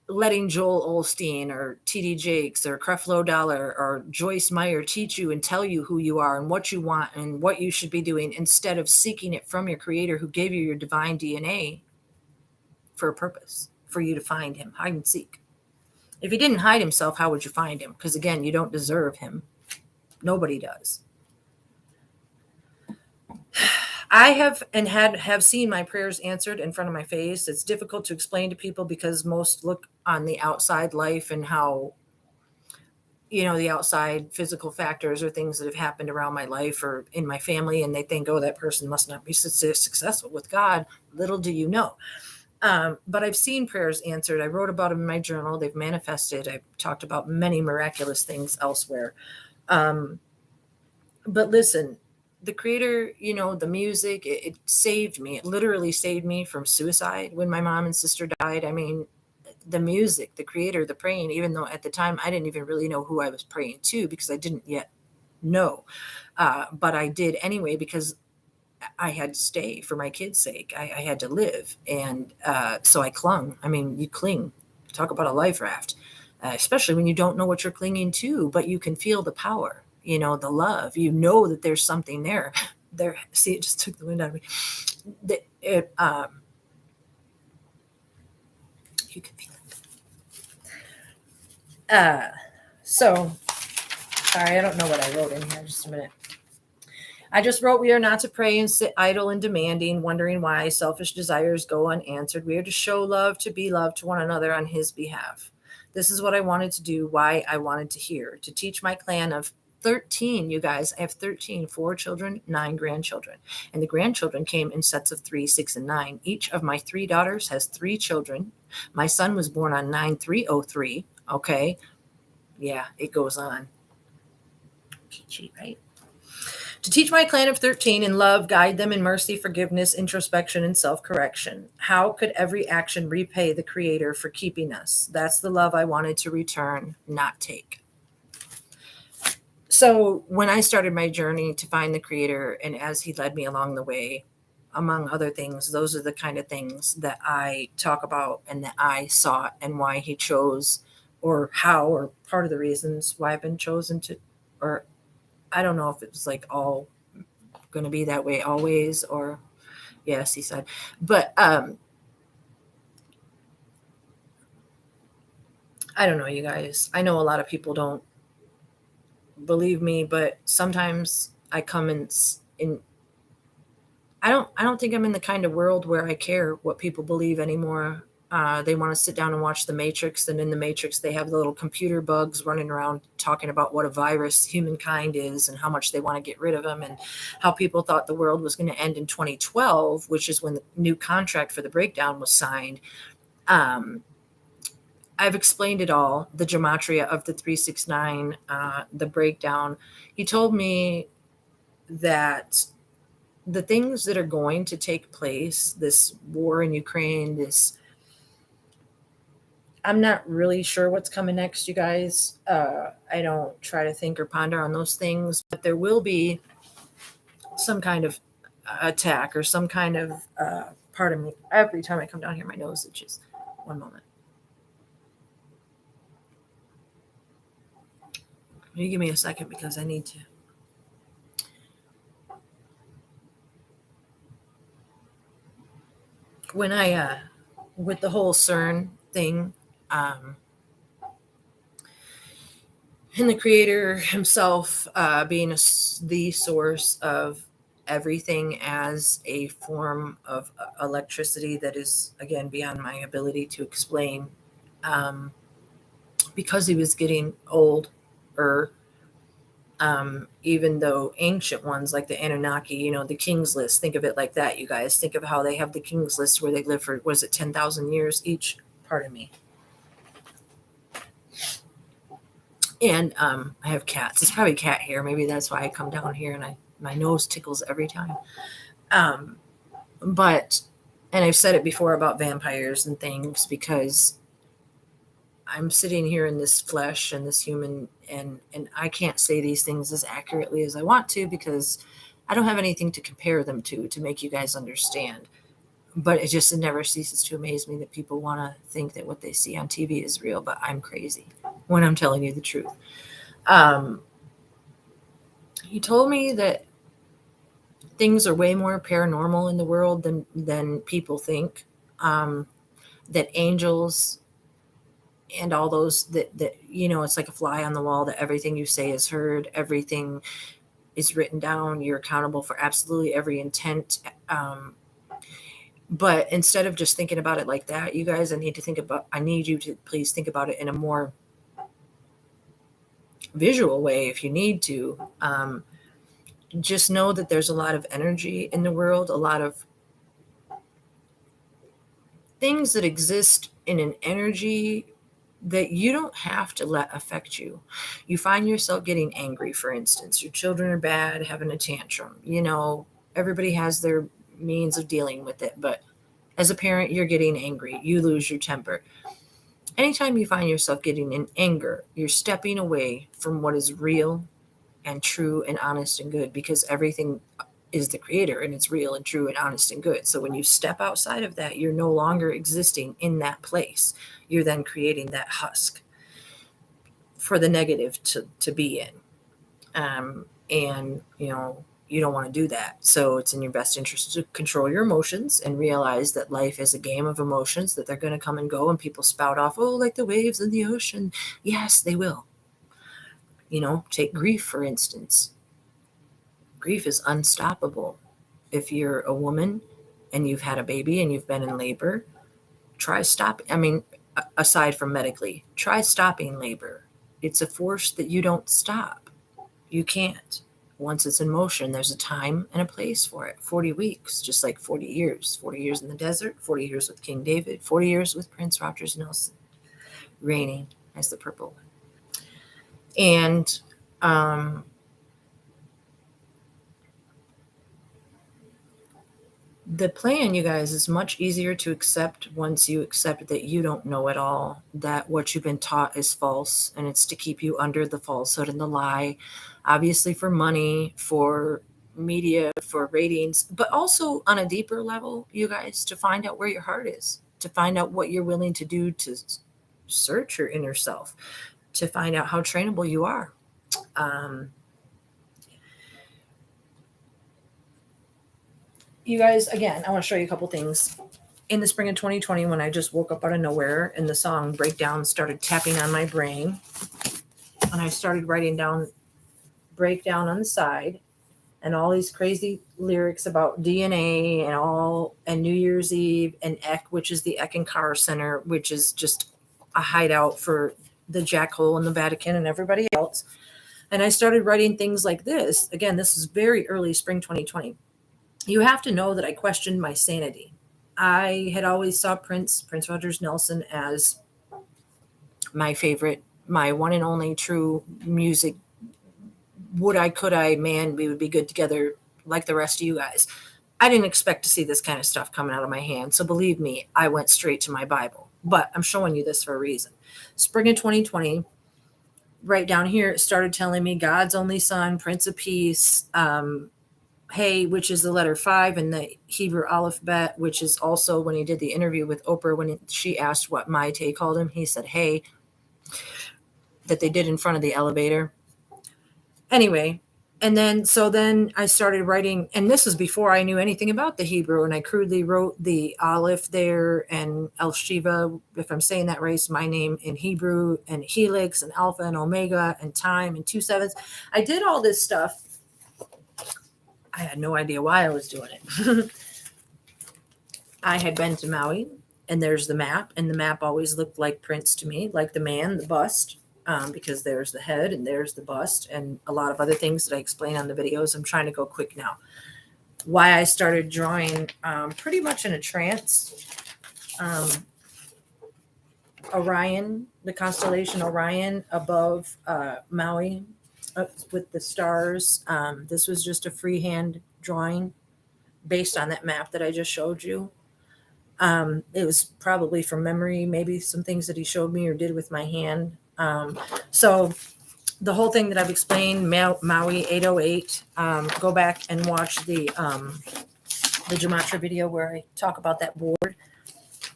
letting Joel Osteen or TD Jakes or Creflo Dollar or Joyce Meyer teach you and tell you who you are and what you want and what you should be doing, instead of seeking it from your creator who gave you your divine DNA for a purpose, for you to find him. Hide and seek. If he didn't hide himself, how would you find him? Because again, you don't deserve him. Nobody does. I have seen my prayers answered in front of my face. It's difficult to explain to people because most look on the outside life and how, the outside physical factors or things that have happened around my life or in my family, and they think, oh, that person must not be successful with God. Little do you know. But I've seen prayers answered. I wrote about them in my journal. They've manifested. I've talked about many miraculous things elsewhere. But listen, the creator, the music, it saved me. It literally saved me from suicide when my mom and sister died. I mean, the music, the creator, the praying, even though at the time I didn't even really know who I was praying to because I didn't yet know. But I did anyway because I had to stay for my kids' sake. I had to live. And so I clung. I mean, you cling. Talk about a life raft, especially when you don't know what you're clinging to, but you can feel the power, the love. You know that there's something there. See, it just took the wind out of me. You can feel it. So, sorry, I don't know what I wrote in here. Just a minute. I just wrote, we are not to pray and sit idle and demanding, wondering why selfish desires go unanswered. We are to show love, to be loved to one another on his behalf. This is what I wanted to do, why I wanted to hear, to teach my clan of 13, you guys. I have 13, 4 children, 9 grandchildren. And the grandchildren came in sets of 3, 6, and 9. Each of my 3 daughters has 3 children. My son was born on 9/3/03. Okay. Yeah, it goes on. Peachy, right? To teach my clan of 13 in love, guide them in mercy, forgiveness, introspection, and self-correction. How could every action repay the creator for keeping us? That's the love I wanted to return, not take. So when I started my journey to find the creator, and as he led me along the way, among other things, those are the kind of things that I talk about and that I sought, and why he chose, or how, or part of the reasons why I've been chosen to, or I don't know if it was like all going to be that way always, or yes, he said, but I don't know, you guys. I know a lot of people don't believe me, but sometimes I come in I don't think I'm in the kind of world where I care what people believe anymore. They want to sit down and watch The Matrix, and in The Matrix, they have the little computer bugs running around talking about what a virus humankind is and how much they want to get rid of them, and how people thought the world was going to end in 2012, which is when the new contract for the breakdown was signed. I've explained it all, the gematria of the 369, the breakdown. He told me that the things that are going to take place, this war in Ukraine, I'm not really sure what's coming next, you guys. I don't try to think or ponder on those things, but there will be some kind of attack or some kind of part of me. Every time I come down here, my nose itches. One moment. You give me a second because I need to. When I, with the whole CERN thing, and the creator himself being the source of everything as a form of electricity that is, again, beyond my ability to explain, because he was getting old, even though ancient ones like the Anunnaki, the King's List, think of it like that, you guys. Think of how they have the King's List where they live for, was it 10,000 years each? Pardon me. And I have cats. It's probably cat hair. Maybe that's why I come down here and my nose tickles every time. But, and I've said it before about vampires and things, because I'm sitting here in this flesh and this human, and I can't say these things as accurately as I want to, because I don't have anything to compare them to make you guys understand. But it never ceases to amaze me that people want to think that what they see on TV is real, but I'm crazy when I'm telling you the truth. He told me that things are way more paranormal in the world than people think. That angels and all those that it's like a fly on the wall, that everything you say is heard, everything is written down, you're accountable for absolutely every intent. But instead of just thinking about it like that, you guys, I need you to please think about it in a more visual way if you need to. Just know that there's a lot of energy in the world, a lot of things that exist in an energy that you don't have to let affect you. You find yourself getting angry, for instance. Your children are bad, having a tantrum. Everybody has their means of dealing with it, but as a parent, you're getting angry. You lose your temper. Anytime you find yourself getting in anger, you're stepping away from what is real and true and honest and good, because everything is the creator and it's real and true and honest and good. So when you step outside of that, you're no longer existing in that place. You're then creating that husk for the negative to be in. And you don't want to do that. So it's in your best interest to control your emotions and realize that life is a game of emotions, that they're going to come and go, and people spout off, oh, like the waves in the ocean. Yes, they will. Take grief, for instance. Grief is unstoppable. If you're a woman and you've had a baby and you've been in labor, aside from medically, try stopping labor. It's a force that you don't stop. You can't. Once it's in motion, there's a time and a place for it. 40 weeks, just like 40 years. 40 years in the desert, 40 years with King David, 40 years with Prince Rogers Nelson, reigning as the purple one. And the plan, you guys, is much easier to accept once you accept that you don't know it all, that what you've been taught is false, and it's to keep you under the falsehood and the lie, obviously for money, for media, for ratings, but also on a deeper level, you guys, to find out where your heart is, to find out what you're willing to do to search your inner self, to find out how trainable you are. You guys, again, I want to show you a couple things. In the spring of 2020, when I just woke up out of nowhere and the song Breakdown started tapping on my brain, and I started writing down Breakdown on the side and all these crazy lyrics about DNA and New Year's Eve and Eck, which is the Eckankar Center, which is just a hideout for the jackhole in the Vatican and everybody else. And I started writing things like this. Again, this is very early spring 2020. You have to know that I questioned my sanity. I had always saw Prince Rogers Nelson as my favorite, my one and only true music. Could I, man, we would be good together like the rest of you guys. I didn't expect to see this kind of stuff coming out of my hand. So believe me, I went straight to my Bible. But I'm showing you this for a reason. Spring of 2020, right down here, it started telling me God's only son, Prince of Peace, Hey, which is the letter 5 in the Hebrew alphabet, which is also when he did the interview with Oprah, when she asked what Maite called him, he said, hey, that they did in front of the elevator. Anyway, and then I started writing, and this was before I knew anything about the Hebrew, and I crudely wrote the Aleph there, and El Shiva, if I'm saying that right, is my name in Hebrew, and Helix, and Alpha, and Omega, and Time, and 2 7s. I did all this stuff. I had no idea why I was doing it. I had been to Maui, and there's the map, and the map always looked like Prince to me, like the man, the bust, because there's the head and there's the bust, and a lot of other things that I explain on the videos. I'm trying to go quick now. Why I started drawing pretty much in a trance. Orion, the constellation Orion above Maui with the stars. This was just a freehand drawing based on that map that I just showed you. It was probably from memory, maybe some things that he showed me or did with my hand. So the whole thing that I've explained, Maui 808, go back and watch the Gematria video where I talk about that board.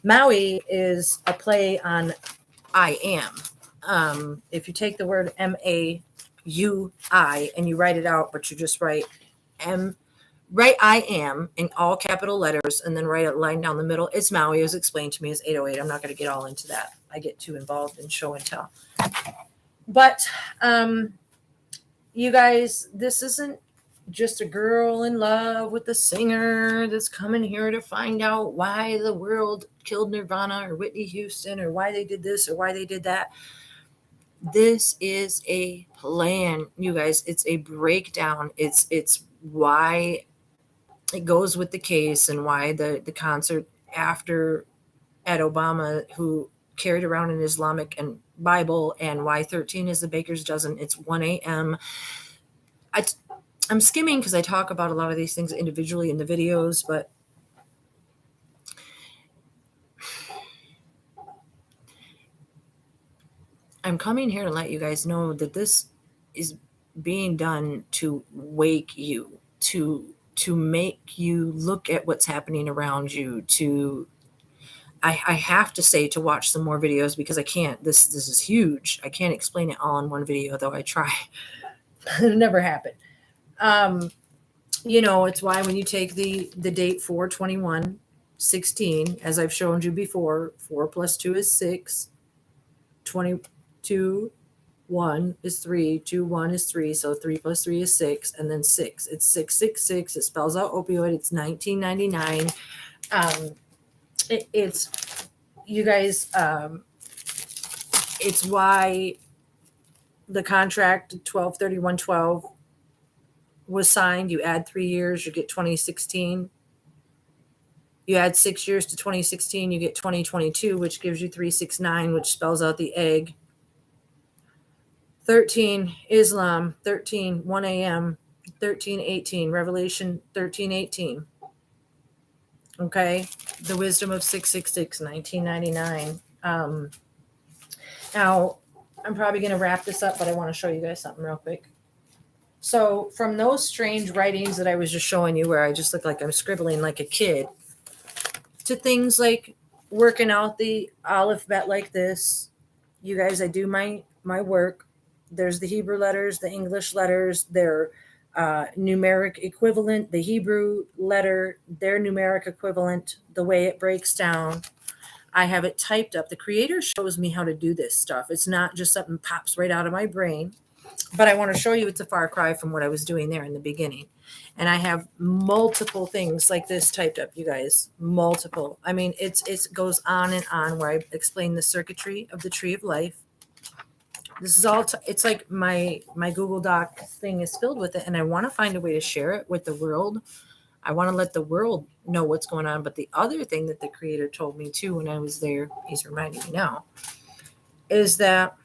Maui is a play on I am. If you take the word MAUI and you write it out, but you just write I am in all capital letters and then write a line down the middle. It's Maui. It was explained to me as 808. I'm not going to get all into that. I get too involved in show and tell. But you guys, this isn't just a girl in love with the singer that's coming here to find out why the world killed Nirvana or Whitney Houston or why they did this or why they did that. This is a plan, you guys. It's a breakdown. It's why it goes with the case and why the concert after at Obama, who carried around an Islamic and Bible, and why 13 is the baker's dozen. It's 1 a.m. I'm skimming because I talk about a lot of these things individually in the videos, but I'm coming here to let you guys know that this is being done to wake you, to make you look at what's happening around you, I have to say to watch some more videos because I can't. This is huge. I can't explain it all in one video, though I try. It'll never happen. It's why when you take the date 4/21/16, as I've shown you before, 4 plus 2 is 6, 22, 1 is 3, 2, 1 is 3, so 3 plus 3 is 6, and then 6. It's 666. It spells out opioid. It's 1999. It's you guys. It's why the contract 12/31/12 was signed. You add 3 years, you get 2016. You add 6 years to 2016, you get 2022, which gives you 369, which spells out the egg. 13, Islam, 13, 1 a.m., 13:18, Revelation 13:18. Okay, the wisdom of 666, 1999. Now, I'm probably going to wrap this up, but I want to show you guys something real quick. So from those strange writings that I was just showing you where I just look like I'm scribbling like a kid, to things like working out the alphabet like this, you guys, I do my work. There's the Hebrew letters, the English letters, their numeric equivalent, the Hebrew letter, their numeric equivalent, the way it breaks down. I have it typed up. The creator shows me how to do this stuff. It's not just something pops right out of my brain, but I want to show you it's a far cry from what I was doing there in the beginning. And I have multiple things like this typed up, you guys, multiple. I mean, it goes on and on where I explain the circuitry of the tree of life. This is all, it's like my Google Doc thing is filled with it. And I want to find a way to share it with the world. I want to let the world know what's going on. But the other thing that the creator told me too, when I was there, he's reminding me now, is that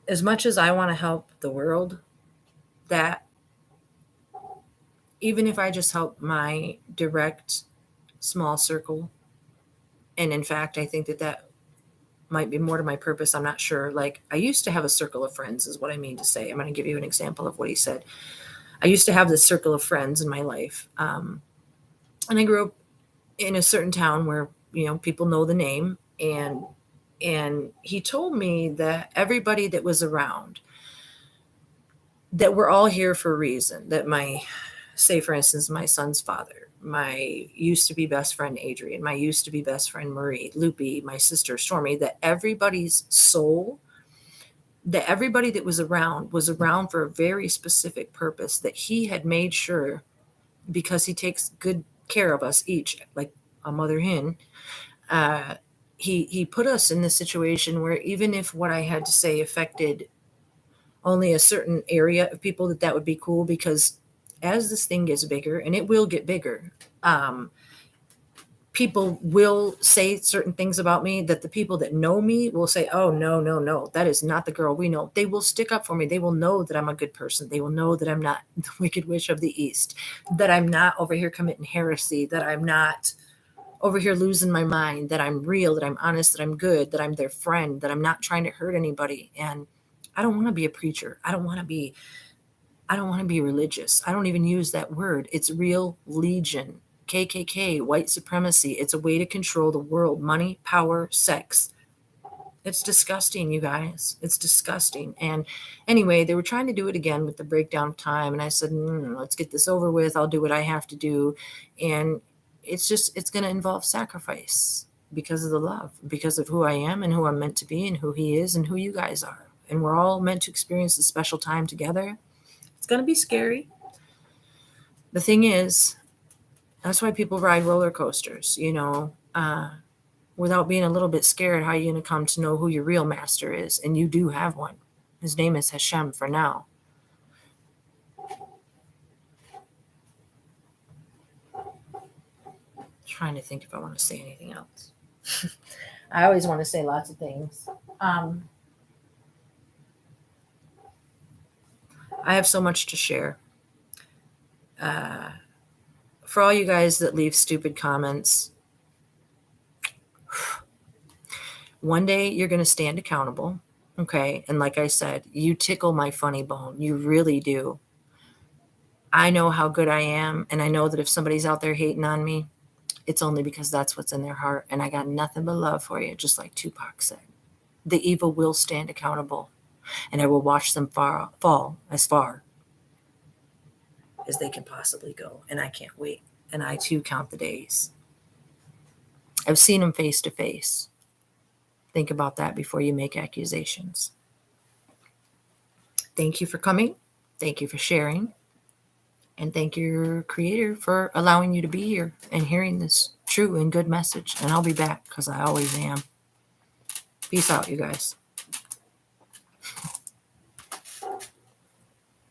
as much as I want to help the world, that even if I just help my direct small circle, and in fact, I think that might be more to my purpose. I'm not sure. Like, I used to have a circle of friends is what I mean to say. I'm going to give you an example of what he said. I used to have this circle of friends in my life. And I grew up in a certain town where, people know the name. And he told me that everybody that was around, that we're all here for a reason. That say for instance, my son's father, my used to be best friend, Adrian, my used to be best friend, Marie, Loopy, my sister, Stormy, that everybody's soul, that everybody that was around for a very specific purpose, that he had made sure, because he takes good care of us each, like a mother hen, he put us in this situation where even if what I had to say affected only a certain area of people, that would be cool, because as this thing gets bigger, and it will get bigger, people will say certain things about me that the people that know me will say, oh, no, no, no, that is not the girl we know. They will stick up for me. They will know that I'm a good person. They will know that I'm not the wicked witch of the East, that I'm not over here committing heresy, that I'm not over here losing my mind, that I'm real, that I'm honest, that I'm good, that I'm their friend, that I'm not trying to hurt anybody. And I don't want to be a preacher. I don't want to be religious. I don't even use that word. It's real legion. KKK, white supremacy. It's a way to control the world. Money, power, sex. It's disgusting, you guys. It's disgusting. And anyway, they were trying to do it again with the breakdown of time. And I said, let's get this over with. I'll do what I have to do. And it's going to involve sacrifice because of the love, because of who I am and who I'm meant to be and who he is and who you guys are. And we're all meant to experience this special time together. It's going to be scary. The thing is, that's why people ride roller coasters, without being a little bit scared. How are you going to come to know who your real master is? And you do have one. His name is Hashem for now. Trying to think if I want to say anything else. I always want to say lots of things. I have so much to share. For all you guys that leave stupid comments, one day you're going to stand accountable, okay? And like I said, you tickle my funny bone. You really do. I know how good I am, and I know that if somebody's out there hating on me, it's only because that's what's in their heart, and I got nothing but love for you, just like Tupac said. The evil will stand accountable, and I will watch them fall as far as they can possibly go, and I can't wait. And I, too, count the days. I've seen them face to face. Think about that before you make accusations. Thank you for coming. Thank you for sharing. And thank your creator for allowing you to be here and hearing this true and good message. And I'll be back because I always am. Peace out, you guys.